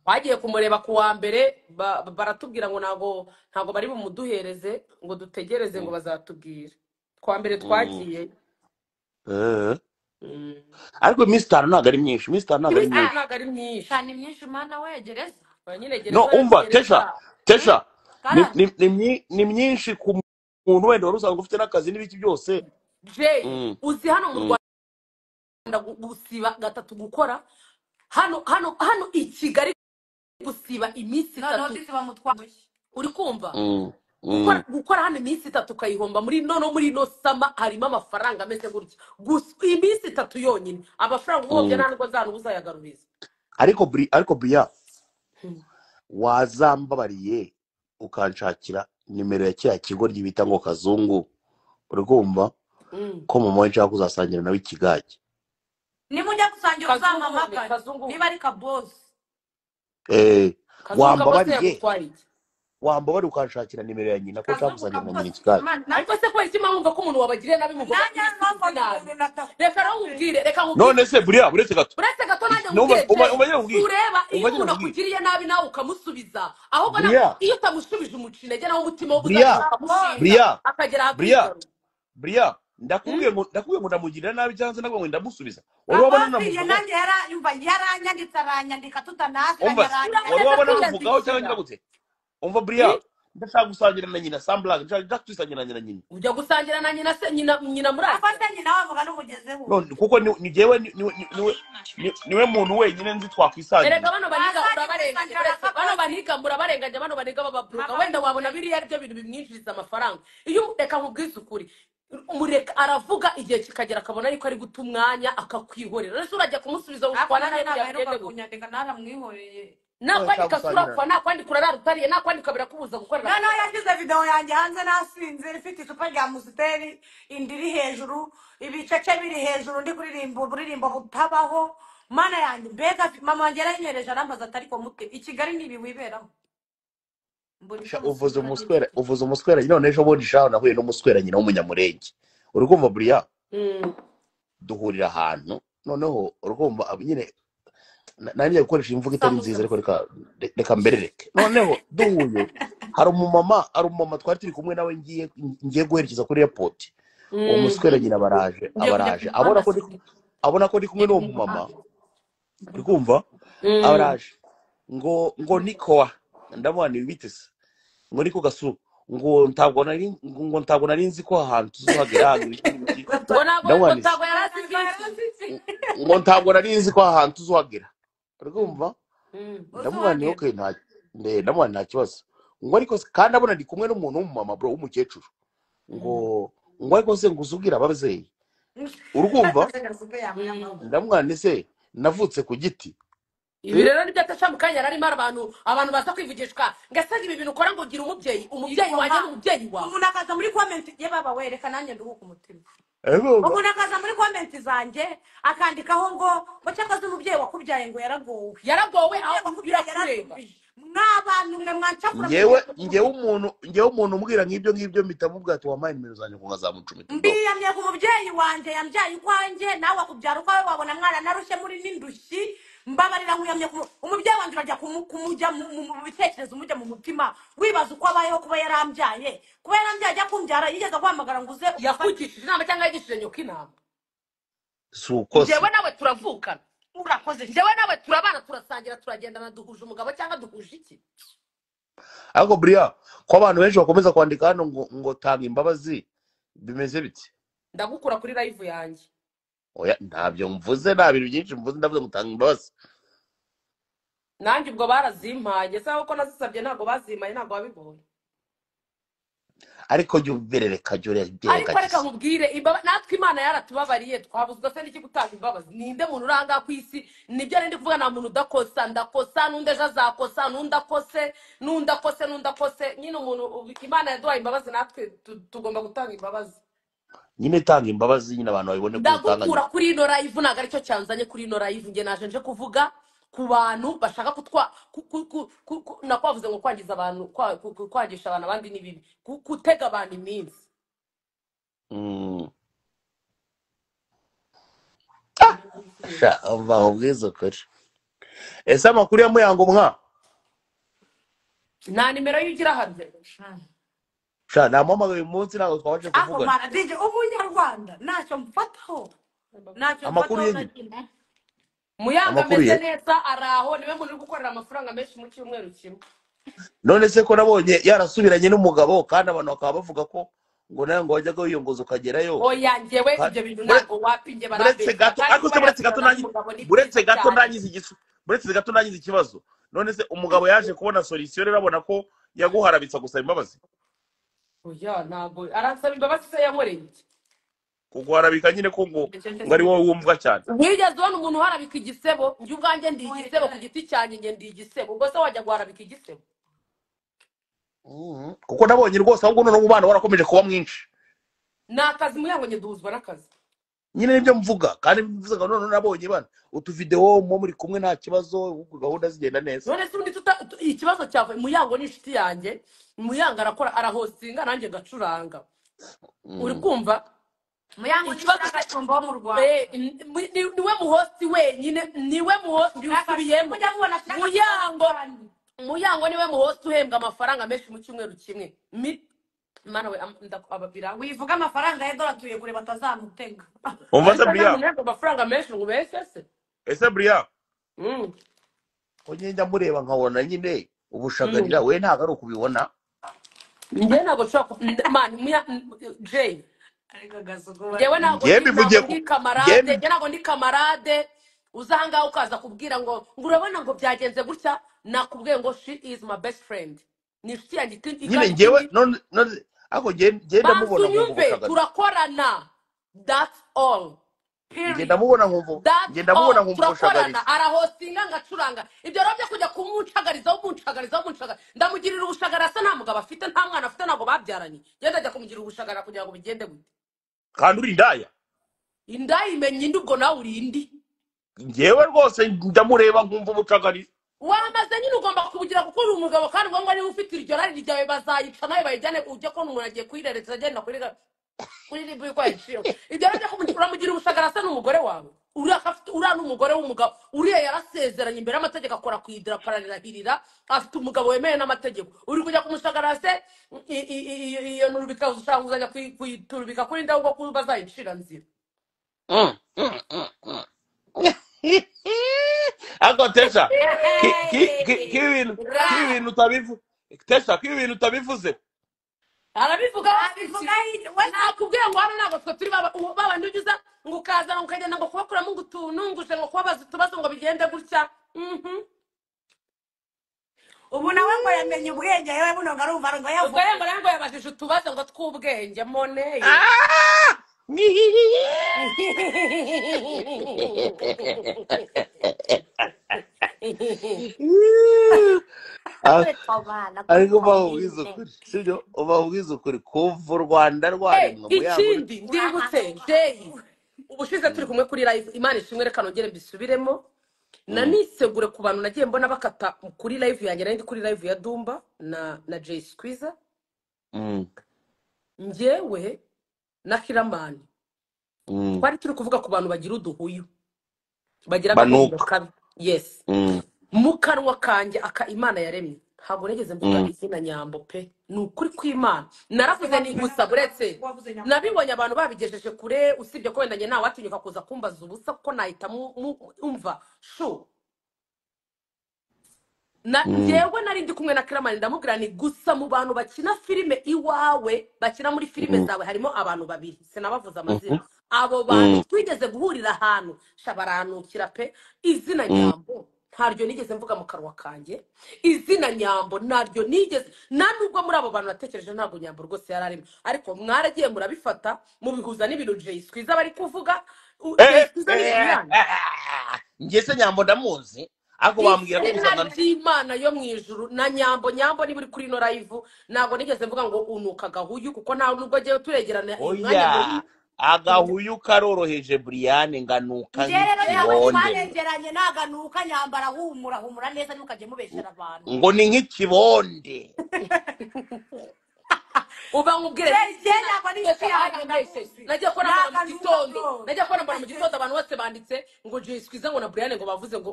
twagiye kumureba ku wa mbere baratubwira ngo ntabwo bari bumuduhereze ngo dutegereze ngo bazatubwire ku wa mbere twagiye
ariko iminsi itanu ntabwo ari myinshi iminsi itanu ntabwo ari
iminsi
myinshi
ntabwo ari myinshi
cyane myinshi mana we gereza
nyine
no
gereza
umva
gereza
tesha
karani
ni myinshi ku muntu wenda wari usanzwe ufite n'akazi n'ibiki byose
jay uzi hano mu rwanda gusiba gatatu gukora hano i kigali gusiba iminsi
noneho
itatu
disi bamutwaye
uri kumva
Mm.
gukora hano iminsi itatu ukayihomba muri ino sama harimo amafaranga ameze gutya gusa iminsi itatu yonyine amafaranga uhombye nta nubwo zanu uzayagaruriza
ariko Bria wazambabariye ukanshakira nimero ya kiriya kigo bita ngo Kazungu uri kumva ko mama we nshaka kuzasangira nawe ikigage
nimujya gusangira
Kazungu
uzamamagare
Kazungu
niba ari kabosi
wambabariye ukanshakira nimero ya nyina ko nshaka kuzasangira na nyina ikigage
ariko se ko iki mpamvu ko umuntu wabagiriye nabi mugomba reka nkubwire
none se Bria uretse gato
uretse gato nanjye
nkubwire
ureba iyo umuntu akugiriye nabi nawe ukamusubiza ahubwo iyo utamushubije umuca intege nawe umutima wo ukamushinga akagera ahakwitaru
Bria ndakubwiye ngo ndamugirira nabi cyangwa se ndakubwiye ngo ndamusubiza
wari wabona nanjye yaranyanditse aranyandika tutanazi
wari wabona muvugaho cyangwa ngira gute umva Bria ndashaka gusangira na nyina Samblag ndashaka kwisangira na nyina
ujya gusangira na nyina se nyina muri
afate nyina wavuga n'umugezeho
none kuko ni jewe niwe muntu wenyine nzi twakwisangira
erega bano baniga murabarenganya bano baniga bababruka wenda wabona biriya ari byo bintu bimwinjiriza amafaranga iyo reka nkubwize ukuri umureka aravuga igihe kikagera akabona yuko ari guta umwanya akakwihorera rero urajya kumusubiza ukwana nawe
yaheruka kunyandika naramwihoreye
nakwandika surapfa nakwandika urara utariye nakwandika birakubuza gukorera
noneho yashyize video yanjye hanze nasinze ifite icupa rya musiteri indi iri hejuru ibicece biri hejuru ndi kuririmba uburirimbo butabaho mana yanjye mbega mama wanjye yaranyereje arambaza atari ko mute i Kigali nibi wiberaho
uvuze umuswera none ejo bundi shaho nahuye n'umuswera nyina w'umunyamurenge uri kumva Bria duhurira ahantu noneho urumva nyine nanjye gukoresha imvugo itari nziza ariko reka mberereke noneho duhuye hari umumama twari turi kumwe nawe ngiye guherekeza kuri airport uwo muswera nyina abaraje abona ko ndi kumwe n'uwo mumama uri kumva abaraje ngo nikowa ndabona ibiti se ngo niko gasu ngo ntabwo nari nzi ko ahantu tuzohagera ngo ntabwo nari nzi ko ahantu tuzohagera urumva ndamubona okay ndamubona nta kibazo ngo ariko kandi abona ndi kumwe n'umuntu w'umumama bro w'umukecuru ngo ariko se ngo uzubwira ababyeyi urumva ndamubona se navutse ku giti
ibi rero nibyo atasha mu kanya arimo abantu baza kwivugishwa ngasaga ibi bintu ukora ngo gira umubyeyi wanjye n'umubyeyi wawe
umuntu akaza muri comment ye baba wereka nanjye nduhuka umutima umuntu akaza muri comment zanjye akandikaho ngo cyakaze umubyeyi wakubyaye ngo yaragowe
aho birakureba
mw'abantu mwe mwancakura
ngewe umuntu umbwira nk'ibyo mitamubwira ati wampaye nimero zanjye ngo nkazamucumita
mbiyamye ku mubyeyi wanjye yambyaye ukwanjye nawe wakubyara ukwawe wabona mwana narushye muri n'indushyi mbabarira nkuyamye umubyeyi wanjye urajya kumujya mu bitekerezo umujya mu mutima wibaza uko abayeho kuba yarambyaye ajya kumbyara yigeze guhamagara ngo uze
yakugishije inama cyangwa yigishije nyoko inama
si uko se
njyewe nawe turavukana
urakoze
njyewe nawe turabana turasangira turagendana duhuje umugabo cyangwa duhuje iki
ariko Bria ko abantu benshi bakomeza kwandika hano ngo tanga imbabazi bimeze biti
ndagukura kuri live yanjye
oya ntabyo mvuze nta bintu byinshi mvuze ndavuze gutanga imbabazi
nanjye ubwo barazimpaye sawa ko nazisabye ntabwo bazimpaye ntabwo wabibonye
ariko jya uberereka
ariko reka nkubwire natwe imana yaratubabariye twabuzwa se n'iki gutanga imbabazi ninde muntu uranga ku isi nibyo ndi kuvuga nta muntu udakosa ndakosa n'undi ejo azakosa n'undi akose nyine umuntu imana yaduhaye imbabazi natwe tugomba gutanga imbabazi
nyine tanga imbabazi nyine abantu babibone ko
ndagukura kuri ino live ntabwo aricyo cyanzanye kuri ino live njye naje nje kuvuga ku bantu bashaka nakwavuze ngo kwangiza abantu kwangisha abantu abandi ni bibi gutega abantu iminsi.
sha umva ubwiza ukuri ese amakuru ya Muyango mwa
nta nimero y'ugira hanze
sha namuhamagaye uyu munsi ntabwo twabaje
ako
kuvugana
mara dije umunyarwanda ntacyo mfataho
amakuru ye
na kimwe.
Muyanga
amakuru
ameze
ye
neza araho niwe muntu uri gukorera amafaranga menshi mu cyumweru kimwe.
none se ko nabonye yarasubiranye n'umugabo kandi abantu bakaba bavuga ko ngo nawe ngo wajyaga wiyongoza ukagerayo
Oya njyewe ibyo bintu ntabwo wapinge
buretse
barabeshya
gato
kandi
ariko se
kuba
buretse gato
yasubirana
nanjye
n'umugabo ni
buretse
byiza
gato
cyane.
nangize ikibazo none se umugabo yaje kubona solution rero abona ko yaguharabitsa gusaba imbabazi
Oya ntabwo arasaba imbabazi se yankoreye iki?
kuguharabika nyine ko ngo ari wowe wumvwa cyane
Wigeze ubona umuntu uharabika igisebo? Njye ubwanjye ndi igisebo ku giti cyanjye, njye ndi igisebo. Ubwo se wajya guharabika igisebo?
kuko nabonye rwose ahubwo none umubano warakomeje kuba mwinshi
Ni akazi Muyango, njye duhuzwa n'akazi.
nyine nibyo mvuga kandi mvuze ngo none nabonye bana utuvideo mu muri kumwe nta kibazo gahunda zigenda neza
None se undi ikibazo cyawe Muyango ni inshuti yanjye. Muyango arakora arahostinga nanjye ngacuranga. Uri kumva?
Muyango
Ikibazo
cy'agacumba wo mu Rwanda.
niwe muhosti wenyine, niwe muhosti usubiyemo. Muyango niwe muhosti uhembwa amafaranga menshi mu cyumweru kimwe. Mana we ababira
wivuga amafaranga ya dola tuye kure batazamutega.
umva se Bria
amafaranga menshi ngo bese
ese Bria ko njya mureba nkabona nyine ubushagarira we ntago ari ukubibona
njye ntabwo nshobora man Jay
Ariko gasugo
yewe ntabwo ndi kamarade uzanga ukaza kubwira ngo urabona ngo byagenze gutya, nakubwiye ngo she is my best friend, ni inshuti yanjye
nyine njyewe none ako genda mubona
nyumve turakorana, that's all.
ngenda mubona nkumva
turakorana, arahostinga ngacuranga. Ibyo rero byo kujya kumucagarizaho ndamugirira ubushagara asa nta mugabo afite, nta mwana afite, ntabwo babyaranye. Genda ajya kumugirira ubushagara kugira ngo bigende gute?
kandi uri indaya
imenye indi, ubwo nawe uri indi.
njyewe rwose ndamureba nkumva ubucagariza
wamaze nyine ugomba kubugira kuko uri umugabo, kandi ngo niba ufite iryo rari ryawe bazayica nawe bayijyane ujye ko umuntu agiye kuyirereza agenda kuri ribu ko yiciwe. Ibyo rero uramugira ubushagara asa n'umugore wawe, uriya n'umugore w'umugabo, uriya yarasezeranye imbere y'amategeko akora ku idarapo ararahirira, afite umugabo wemeye n'amategeko. Uri kujya kumushagara se iyo nurubika ushanguzanya kuyiturubika kuri ndaho ubwo bazayicira nzira.
ako Tesha k'ibintu utabivuze
arabivuga nakubwiye ngo hano ntabwo twe turi babandi ugiza ngo ukazana ukagenda ngo kubakuramo ngo utununguje ngo kubabaza utubazo ngo bigende gutya.
ubu nawe ngo yamenye ubwenge yewe buno ngo arumva ngo yavuga
ngo yabajije utubazo ngo tw'ubwenge moneye.
ariko ubabwiza ukuri kuva u Rwanda rwaremwa
ikindi ndibutse Jay ubushize turi kumwe kuri live, Imana ishimwe, reka nongere mbisubiremo, nanisegure ku bantu nagiye mbona bakata kuri live yanjye, nari ndi kuri live ya Dumba na Jay Squeezer, njyewe na Kiramani twari turi kuvuga ku bantu bagira uduhuyu, bagira agahinda kabi. Yes, mu kanwa kanjye Imana yaremye ntabwo nigeze mvuga izina Nyambo pe, ni ukuri kw'Imana naravuze ni gusa buretse nabibonye abantu babigejeje kure, usibye ko wenda njye nawe watinyuka kuza kumbaza ubusa kuko nahita umva shu njyewe nari ndi kumwe na Kiramani ndamubwira ni gusa mu bantu bakina filime iwawe, bakina muri filime zawe harimo abantu babiri, sinabavuza amazina, abo bantu twigeze guhurira ahantu shabaranukira pe, izina Nyambo ntaryo nigeze mvuga mu kanwa kanjye, izina Nyambo naryo nigeze, nubwo muri abo bantu natekereje ntabwo Nyambo rwose yararimo, ariko mwaragiye murabifata mubihuza n'ibintu Jay Squeezer bari kuvuga.
njye se Nyambo ndamuzi, ako bambwira ko
Imana yo mu ijuru na Nyambo niba uri kuri no live ntabwo nigeze mvuga ngo unuka gahuyu, kuko nta nubwo agiye turegerana
agahuyu karoroheje Brian nganuka
njye rero yawe
nk'ikibonde
twarengeranye naganuka nyambara humura neza ntukajye mubeshyera abantu
ngo ni nk'ikibonde
uba nkubwire
ntabwo ni
nagiye kubona mu gitondo mu gitondo abantu bose banditse ngo Jay Squeezer ngo na Brian ngo bavuze ngo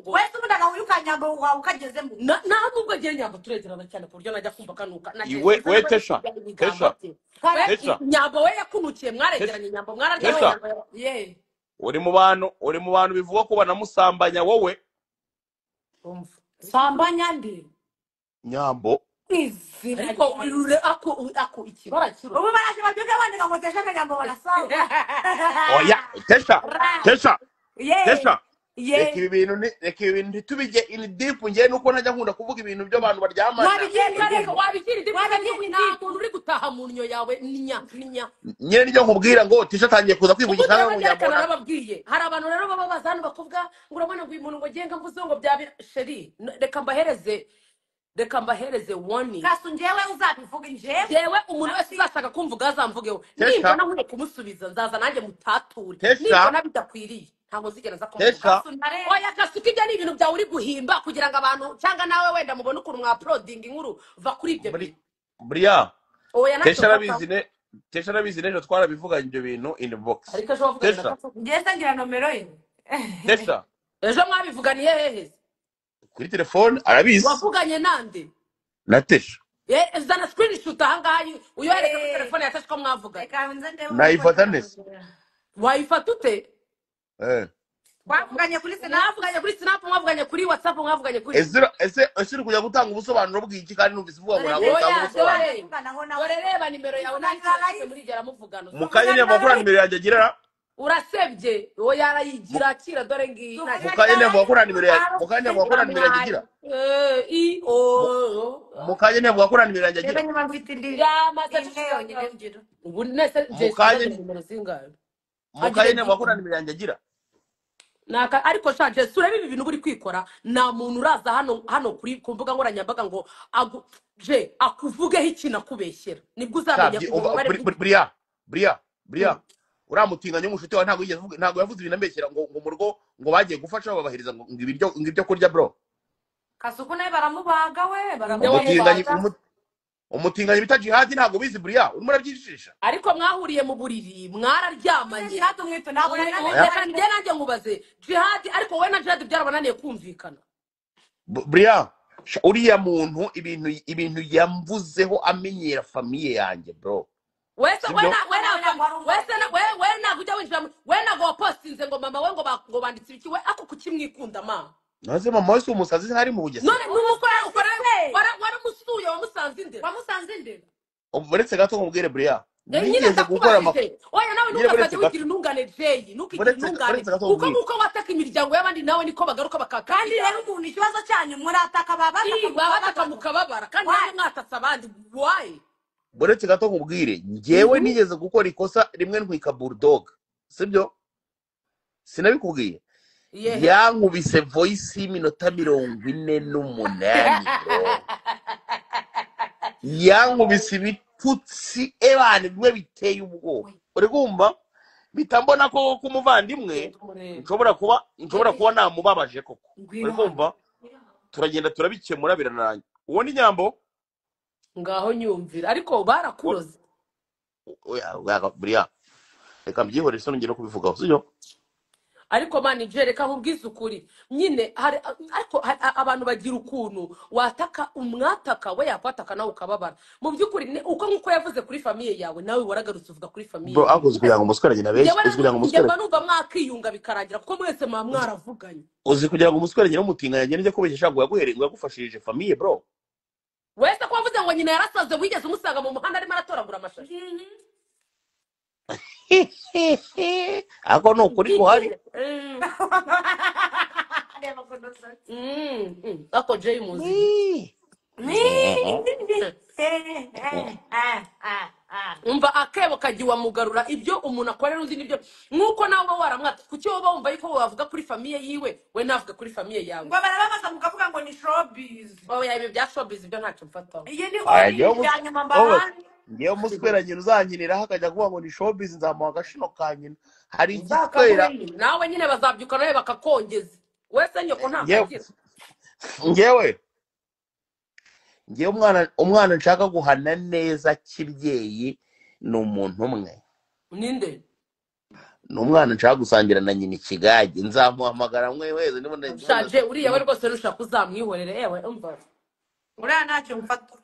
wese ubundi agahuyu ukanyamba wawe ukagezemo
nta nubwo agiye nyamba turegerana cyane ku buryo najya kumva kanuka
we Tesha
nyamba we yakunukiye mwaregeranye nyamba mwararya
uri mu bantu bivuga ko banamusambanya wowe
sambanya ndi
nyambo
ariko ako ikibara kiro
ubu baraje babyuke bandika ngo Tesha akanyamba barasanga
oya Tesha
ye
reka ibi bintu ntitubijye in deep ngiye nuko najya nkunda kuvuga ibintu by'abantu baryamana
wabikiri ndi nta muntu uri gutaha mu nyo yawe ninya
nyine nijyo nkubwira ngo Tesha atangiye kuza kwivugisha nka munyambo
narababwiye hari abantu rero baba bazana bakuvuga ngo urabona ngo uyu muntu ngo genga mvuze ngo byabira sheri reka mbahereze warning
kasu njyewe uzabivuga njyewe
jewe umuntu wese uzashaka kumvuga azamvugeho nimbona nkwiye kumusubiza nzaza nanjye mutature
Tesha.
nimbona bidakwiriye ntabwo nzigera nza
Tesha.
kumuvuga oya kasuka ibyo ni ibintu byawe uri guhimba kugira ngo abantu cyangwa nawe wenda mubone ukuntu mwa uploading inkuru va kuri ibyo bintu
Brian
oya
Tesha arabizi n'ejo twarabivuganye ibyo bintu in box
ariko ejo wavuganye na
Tesha.
Kasuka
njyewe sangira nomero ye
Tesha
ejo mwabivuganiye hehe
kuri telefone arabizi
wavuganye nande
na Tesha
zana screenshot ahangaha uyohereza kuri telefone ya Tesha ko mwavuganye
reka nze ndebe
nayifata neza
wayifata ute
twavuganye kuri
mwavuganye kuri snap mwavuganye kuri whatsapp mwavuganye kuri
ese uri kujya gutanga ubusobanuro bw'iki kandi numvise uvuga ngo ntabwo utanga ubusobanuro
dore reba nimero yawe nanditse muri gera muvugano
mukanya ntiyavuga nimero yanjye agira
urasebye uwo yarayigira akira dore ngiyi
mukanya ntiyavuga nimero yanjye agira mukanya ntiyavuga nimero yanjye agira
ubu nese nimero zingahe
mukanya ntiyavuga nimero yanjye agira
ariko shaje surebe ibi bintu buri kwikora nta muntu uraza hano kuri ku mbuga nkoranyambaga ngo akuvugeho ikintu akubeshyera nibwo uzamenya
Brian uramutinganya umushuti wawe ntabwo yavuze ibintu ambeshyera ngo mu rugo ngo bagiye gufasha babahiriza ngo ibyo kurya bro
kasuku nawe baramubaga we
umutinganyi bita Jihad ntabwo bizi Brian urimo urabyishisha
ariko mwahuriye mu buriri mwararyamanye
Jihad umwito ntabwo
nanjye nkubaze Jihad ariko wowe na Jihad byarabananiye kumvikana
Brian uriya muntu ibintu yamvuzeho amenyera famiye yanjye bro
wese ntabwo ujya winjira we ntabwo wapostinze ngo mama we ngo banditse ibiki we ako kukimwikunda ma
naze mama wese umusazi hari mu bugezi
none waramusuye wamusanze indera
uretse gato nkubwire Brian
nigeze gukora amakuru oya nawe ntukazajye wigira intungane Jay ntukigira intungane kuko wataka imiryango y'abandi nawe niko bagaruka bakaka
kandi rero umuntu ikibazo cyanyu murataka
babataka mukababara kandi nawe mwatatse abandi why
uretse gato nkubwire njyewe nigeze gukora ikosa rimwe ntwika bulldog sibyo sinabikubwiye yankubise voice y'iminota 48 yankubise ibitutsi ebane bimwe biteye ubwoba uri kumva bitambona ko kumuvandimwe nshobora kuba namubabaje koko uri kumva turagenda turabikemura birananye uwo ni nyambo
ngaho nyumvira ariko barakuroze
Brian reka mbyihorere isono ngero kubivugaho sibyo
ariko manager reka nkubwize ukuri nyine ariko abantu bagira ukuntu wataka umwataka we yakwataka nawe ukababara mu byukuri uko nkuko yavuze kuri famiye yawe nawe waragarutse uvuga kuri famiye
bro akoze kugira ngo umusweranye na benshi kugira ngo umusweranye
numva mwakiyunga bikarangira kuko mwese mwaravuganye
uzi kugira ngo umusweranye n'umutinganya agende kubeshya ngo yaguhereye ngo yagufashije famiye bro
wese ko wavuze ngo nyina yarasaze wigeze umusanga mu muhanda arimo aratoragura amashashi
ako no kuri kuhari
ako Jay muzi umva akebo kagiwa mugarura ibyo umuntu akorera undi nibyo nkuko nawe waramwata kuki wowe wumva yuko wavuga kuri famiye yiwe we navuga kuri famiye yawe
ngo barababaza mukavuga ngo ni showbiz
oya ibi bya showbiz ibyo ntacyo mfataho
iyo ni hobby ya nyuma mbahani
ngewe umuswera nyina uzankiniraho akajya kuvuga ngo ni showbiz nzamuha agashino ka nyina hari
uzakamuhe
igiswera
nyine nawe nyine bazabyuka nawe bakakongeza wese nyoko ntabwo
ngewe
agira
ngewe umwana nshaka guhana neza kibyeyi ni umuntu umwe
ninde
ni umwana nshaka gusangira na nyina ikigage nzamuhamagara mwe wese
ushaje uriya we rwose nushaka uzamwihorere yewe umva
uriya ntacyo mfata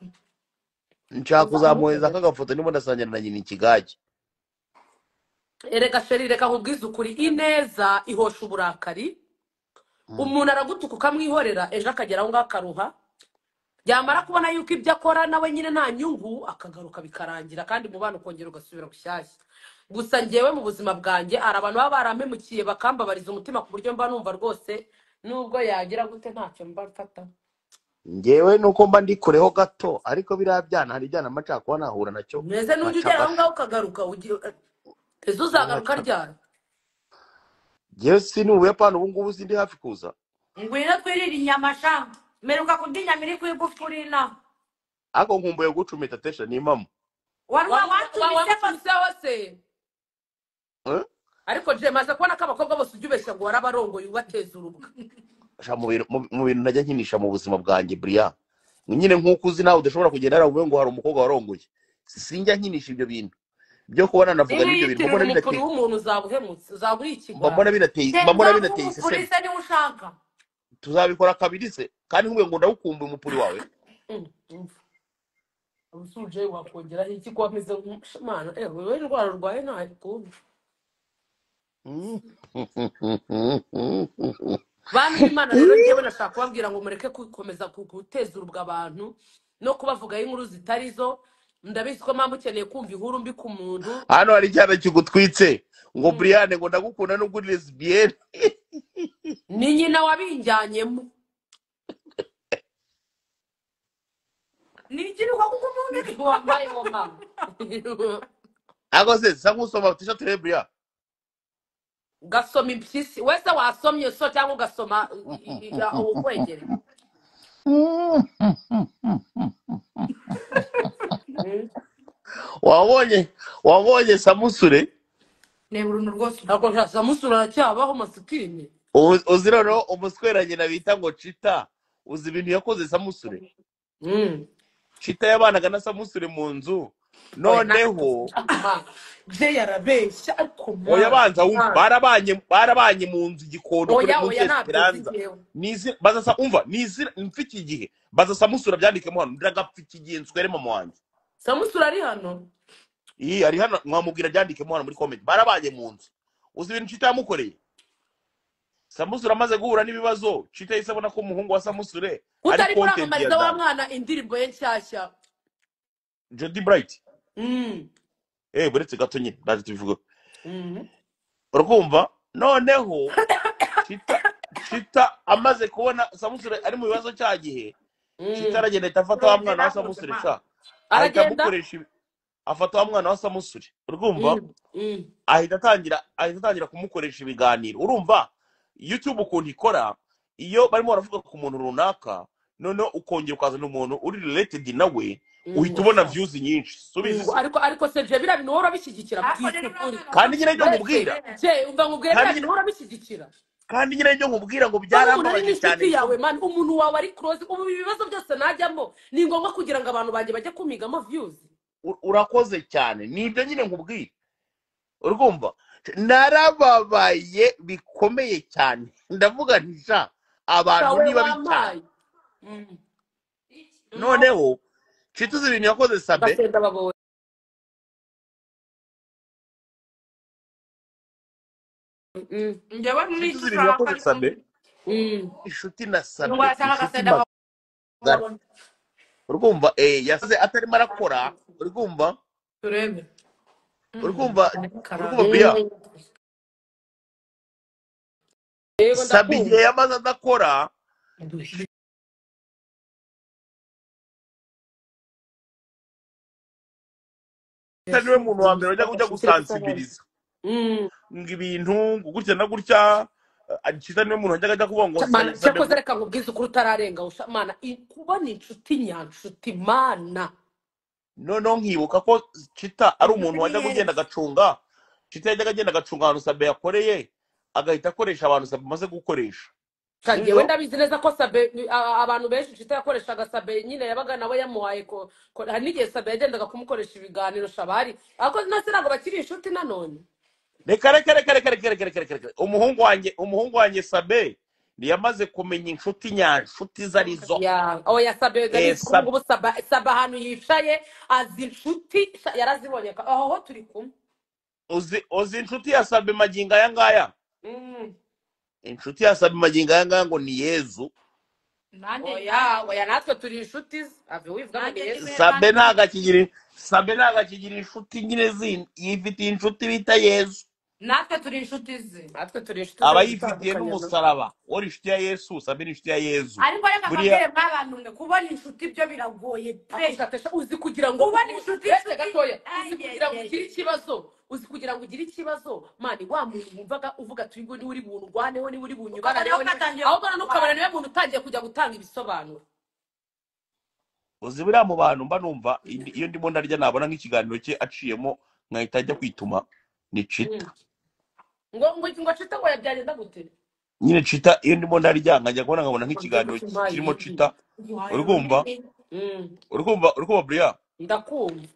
nshaka kuzamuhereza akagafoto ndimo ndasangira na nyina ikigage
erega sheri reka nkubwize ukuri ineza ihosha uburakari umuntu aragutuka ukamwihorera ejo akagera aho ngaho akaruha yamara kubona yuko ibyo akora nawe nyine nta nyungu akagaruka bikarangira kandi umubano ukongera ugasubira gushyashya gusa ngewe mu buzima bwanjye hari abantu baba barampemukiye bakambabariza umutima ku buryo mba numva rwose nubwo yagira gute ntacyo mba mfata
ngewe nuko mba ndi kureho gato ariko biriya byana hari ibyana amacaka kuba nahura nacyo
mwese n'ujya ugera aho ngaho ukagaruka ejo uzagaruka ryari
ngewe si ni ubuyapani ubu ngubu sindi hafi kuza
ngwino twirire inyama sha meruka kurya inyama iri ku igufuri ina
ariko nkumbuye gucumita tesha ni mama
wari
wamutumiseho se ariko je maze kubona ko abakobwa bose ujya ubeshya ngo warabarongoye ubateza urubwa
mu bintu najya nkinisha mu buzima bwanjye buriya nyine nk'uko uzi nawe udashobora kugenda haravuye ngo hari umukobwa warongoye sinjya nkinisha ibyo bintu byo kubona navuga n'ibyo bintu mbona
binateye umuntu uzabuhemutse uzaburi ikigwa
mbona binateye
iseseme se niwe ushaka
tuzabikora kabiri se kandi nkubwiye ngo ndawukumbuye umupuri wawe
ubusuje wakongeraho iki ko wameze nk'umwana wowe indwara urwaye ntayo kumva bantu b'Imana rero njyewe nashaka kubabwira ngo mureke gukomeza guteza urubwa abantu no kubavugaho inkuru zitari zo ndabizi ko mpamvu ukeneye kumva inkuru mbi ku muntu
hano hari icyana kigutwitse ngo Brian ngo ndagukunda n'ubwo uri lesbienne
ni nyina wabinjyanyemo
ni ikintu ko kukumuntu
wambaye wo mama
ako se sa nkusoma t-shirt ya Brian
gasoma impyisi wese wasomye so cyangwa ugasoma ukwegere
wabonye Samusure
ne burundu rwose
ako Samusure aracyabaho masikini
uzi rero umusweranye na bita ngo Chita uzi ibintu yakoze Samusure Chita yabanaga na Samusure mu nzu noneho
je yarabeshya ariko
oya banza barabanye mu nzu igikondo kuri mu Esperanza nizi baza umva nizi mfiki igihe baza Samusure byandikemo hano ndagapfiki igihe nswere mama wanjye
Samusure ari hano
ari hano mwamubwira byandikemo hano muri comment barabanye mu nzu uzi ibintu Chita yamukoreye Samusure amaze guhura n'ibibazo Chita yisabona ko umuhungu wa Samusure
ari kuramamariza wa mwana indirimbo ye nshyashya
Jody Bright buretse gato nyine ndaje tubivuga urakumva noneho Chita amaze kubona Samusure ari mu bibazo cya gihe Chita aragenda itafata wa mwana wa Samusure sha afata wa mwana wa Samusure urumva ahita atangira kumukoresha ibiganiro urumva YouTube ukuntu ikora iyo barimo baravuga ku muntu runaka noneho ukongera ukazana umuntu uri related nawe uhita ubona views nyinshi subizi
ariko se je bira bintu wora bishyigikira
kandi nyine cyo nkubwira
je umva nkubwira bintu wora bishyigikira
kandi nyine cyo nkubwira ngo byarambabaje cyane
yawe man umuntu wawe ari close ubu ibibazo byose najyamo ni ngombwa kugira ngo abantu banje bajye kumigamo views
urakoze cyane nibyo nyine nkubwira urumva narababaye bikomeye cyane ndavuga ntisha abantu niba bitanye noneho Chituzi ibintu yakoze Sabe
njyewe muri
Chituzi ibintu yakoze Sabe inshuti na Sabe urumva yasaze atarimo arakora urumva
turebe
urumva bia Sabe igihe yamaze adakora niwe muntu wa mbere ujya gusansibiliza ngo ibintu gutya na gutya Chita niwe muntu wajyaga kuvuga ngo
cyakoze reka nkubwize ukuri utararenga mana kubona inshuti nyanshuti mana
noneho nkibuka ko Chita ari
inshuti
umuntu
ni
wajyaga ugenda
yezu
agacunga. Chita yajyaga agenda agacunga ahantu Sabe yakoreye, agahita akoresha abantu Sabe amaze gukoresha,
kandi we
sibyo?
ndabizi neza ko Sabe abantu benshi Chita yakoreshaga Sabe nyine yabaga nawe yamuhaye ko hari n'igihe Sabe yagendaga kumukoresha ibiganiro shabari ariko nase ntabwo bakiri inshuti nanone.
Reka reka reka reka reka reka reka reka reka. Umuhungu wanjye Sabe ntiyamaze kumenya inshuti nyanshuti izo arizo.
Ya oya Sabe ndabizi ko
Sabe
ngubu Sabe ahantu yicaye azi inshuti yarazibonye aho ho turi kumwe.
uzi inshuti ya Sabe magingo aya ngaya. Inshuti ya Sabe magingo aya ngaya ngo ni Yezu.
nanjye
oya natwe turi inshuti ave wivuga ngo ni
nanjye
Yesu.
niwe
Sabe ntago akigira inshuti nyine zindi, yifitiye inshuti bita Yezu.
natwe turi inshuti ze
natwe turi inshuti
Aba
zacu
yifitiye
zitandukanye.
n'umusaraba. Uri inshuti ya Yesu, Sabe ni inshuti ya Yezu.
ariko reka
Buriya
mbabwire mw'abantu mwe kubona inshuti byo biragoye pe
Gatesha uzi kugira ngo
kubona inshuti
uretse gatoya uzi
Ay,
kugira ngo
ay, ay.
ugire ikibazo uzi kugira ngo ugire ikibazo mani wa muntu wumvaga uvuga ati uyu uri bunurwaneho ni uri bunyubaraneho
Ukabona ugatangiye
ahubwo none ukabona
kurwana.
niwe muntu utangiye kujya gutanga ibisobanuro.
uzi buriya mu bantu mba numva iyo ndimo ndarya nabona nk'ikiganiro cye aciyemo nkahita ajya kwituma ni Chita.
ngo Chita ngo yabyagenda gute
Nyine Chita iyo ndimo ndarya nkajya kubona nkabona nk'ikiganiro kirimo Chita. Urumva urumva buriya
ndakumva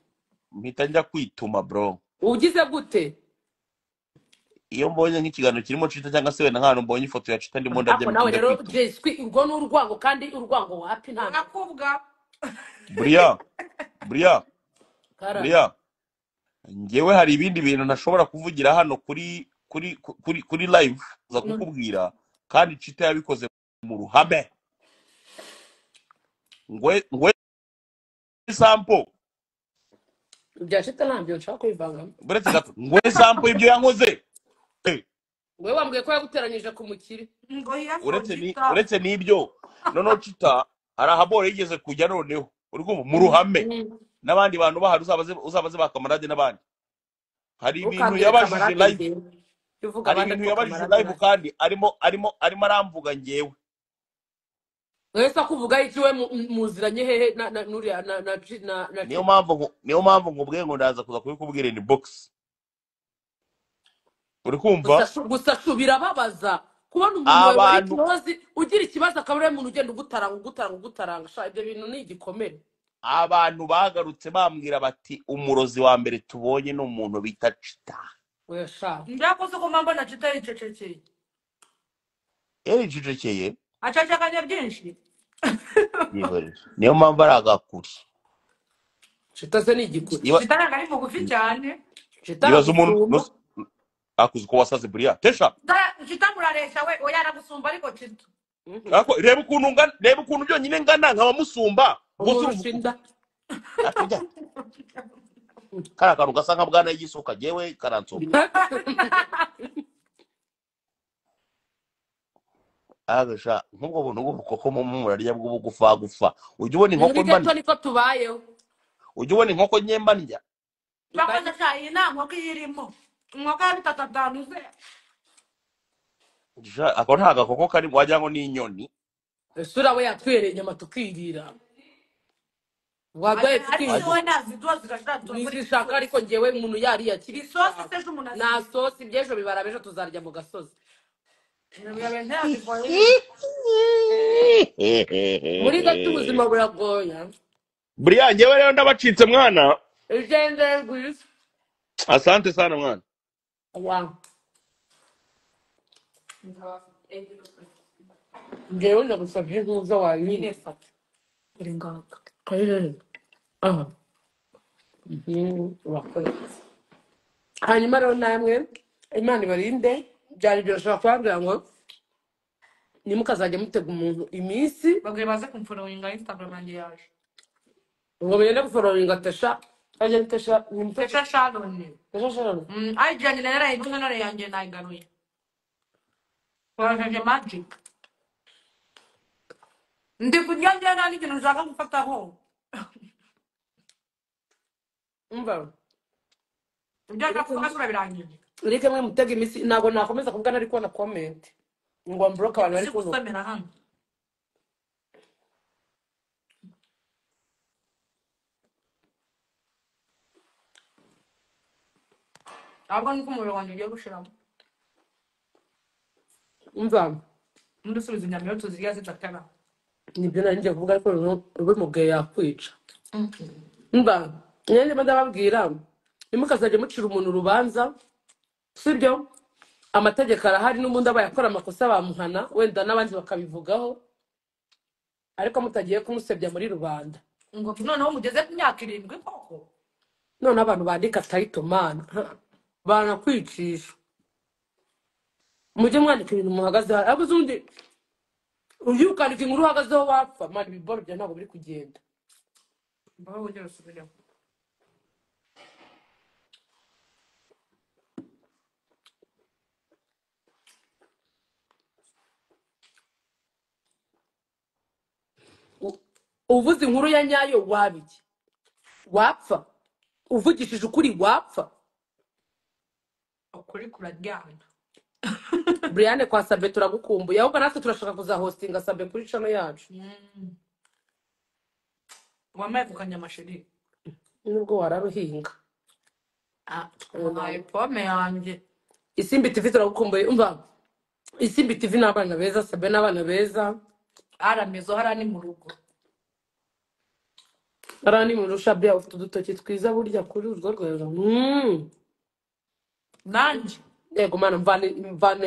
mpita njya kwituma bro.
ugize gute
Iyo mbonye nk'ikiganiro kirimo Chita cyangwa se wenda nk'ahantu mbonye ifoto ya Chita ndimo ndarya
ariko nawe
mpita
rero
kwituma.
Jeswi urwo ni urwango kandi urwango wapi nta
urakubwa
buriya ngewe hari ibindi bintu ntashobora kuvugira hano kuri live za kukubwira kandi Chita yabikoze mu ruhame. ngwe sample
bya Chita ntabyo nshaka kwivangamo.
buretse gato ngwe sample ibyo yankoze.
Wewe wambwiye ko yaguteranyije ku mukire
ngo yafo
uretse n'ibyo noneho Chita hari ahabore yigeze kujya noneho urumva mu ruhame n'abandi bantu bahari uzabaze ba kamarade n'abandi. Hari ibintu yabajije live kandi arimo aramvuga ngewe.
wese akuvuga iki we muziranye hehe na nuriya na
niyo mpamvu nkubwiye ngo ndaza kuza kubikubwira ni box. Uri kumva
gusa birababaza kubona umuntu wawe ikibazo ugira ikibazo akaba ari umuntu ugenda ugutaranga sha ibyo bintu ni igikomere.
Abantu bagarutse bambwira bati umurozi wa mbere tubonye ni umuntu bita Chita.
we sha
ndakoze ko mbona Chita yicecekeye
yicecekeye
acacakanya byinshi
niyo mpamvu ari agakuri.
Chita se ni igikuri
Chita ntabwo ari mugufi cyane
ibaza umuntu akuze ko wasaze buriya tesha
Chita muraresha we oya aragusumba ariko Chita
reba ukuntu byonyine ngana nkaba musumba
umushinda
kara kantu gasa nka bwana y'igisuka jewe karansumba agasha nk'ubwo buntu bw'ubukoko mu murarya bw'ubugufa ujya ubona inkoko
mba niko tubayeho
ujya ubona inkoko nyemba ndya
bakoze cyane nta nkoko irimo inkoko ya 3 ze
ako nta gakoko kari wagira ngo ni inyoni.
sura we yatwereye inyama tukirira wagaye tukirira nizishaka ariko ngewe umuntu yari yakiri
isosi se y'umuntu
na sosi by'ejo bibara bejo tuzarya mu gasozi muri gato ubuzima buragoye
buriya ngewe rero ndabacitse mwana.
ugende gusa
asante sana mwana.
wa ngewe ndagusabye ntuza wanyine fata uri ngaka aha hanyuma rero namwe Imana ibarinde byari byoroshye kwambira ngo nimukazajya mutega umuntu iminsi
bagwe baze kumfollowinga Instagram yanjye yaje
ngo mugende gufollowinga Tesha ajya Tesha
Tesha Sharon ajyanye na yaraye channel yanjye nayigaruye waje magic ndi kujya nani ikintu nshaka gufataho
umva
ibyo nshaka kuba birangiye
uri kamwe mutega iminsi ntabwo nakomeza kuvuga nari kubona comment ngo mbroke abantu bari
kusomera hano ahubwo nuko umuriro wanjye ugiye gushiramo
umva
ndusubiza inyama iyo tuzirya zidatara
nibyo nari ngiye kuvuga ariko ubimubwiye yakwica umva nyine ndimo ndababwira ntimukazajye mucira umuntu urubanza sibyo amategeko arahari n'ubundi aba yakora amakosa bamuhana wenda n'abandi bakabivugaho ariko mutagiye kumusebya muri rubanda
ngo noneho mugeze ku myaka 7 koko
none abantu bandika tayito mana banakwicisha mujye mwandika ibintu muhagaze hari abuze undi uyu ukandika inkuru uhagazeho wapfa mani ibiboro bya ntabwo biri kugenda
mbaho wongera usubiremo
uvuze inkuru ya nyayo wabiki wapfa uvugishije ukuri wapfa
ukuri kuraryana
Brian kwa Sabe turagukumbuye ahubwo natwe turashaka kuzahostinga Sabe kuri channel yacu
wamaye kukanyamashiri
nubwo wararuhinga
wahaye pome yanjye
Isimbi TV turagukumbuye umva Isimbi TV n'abana beza Sabe n'abana beza
aramezo harani mu rugo
arani mu rusha bya ufite udutoki twiza burya kuri urwo rwego
nanje
yego mana mvane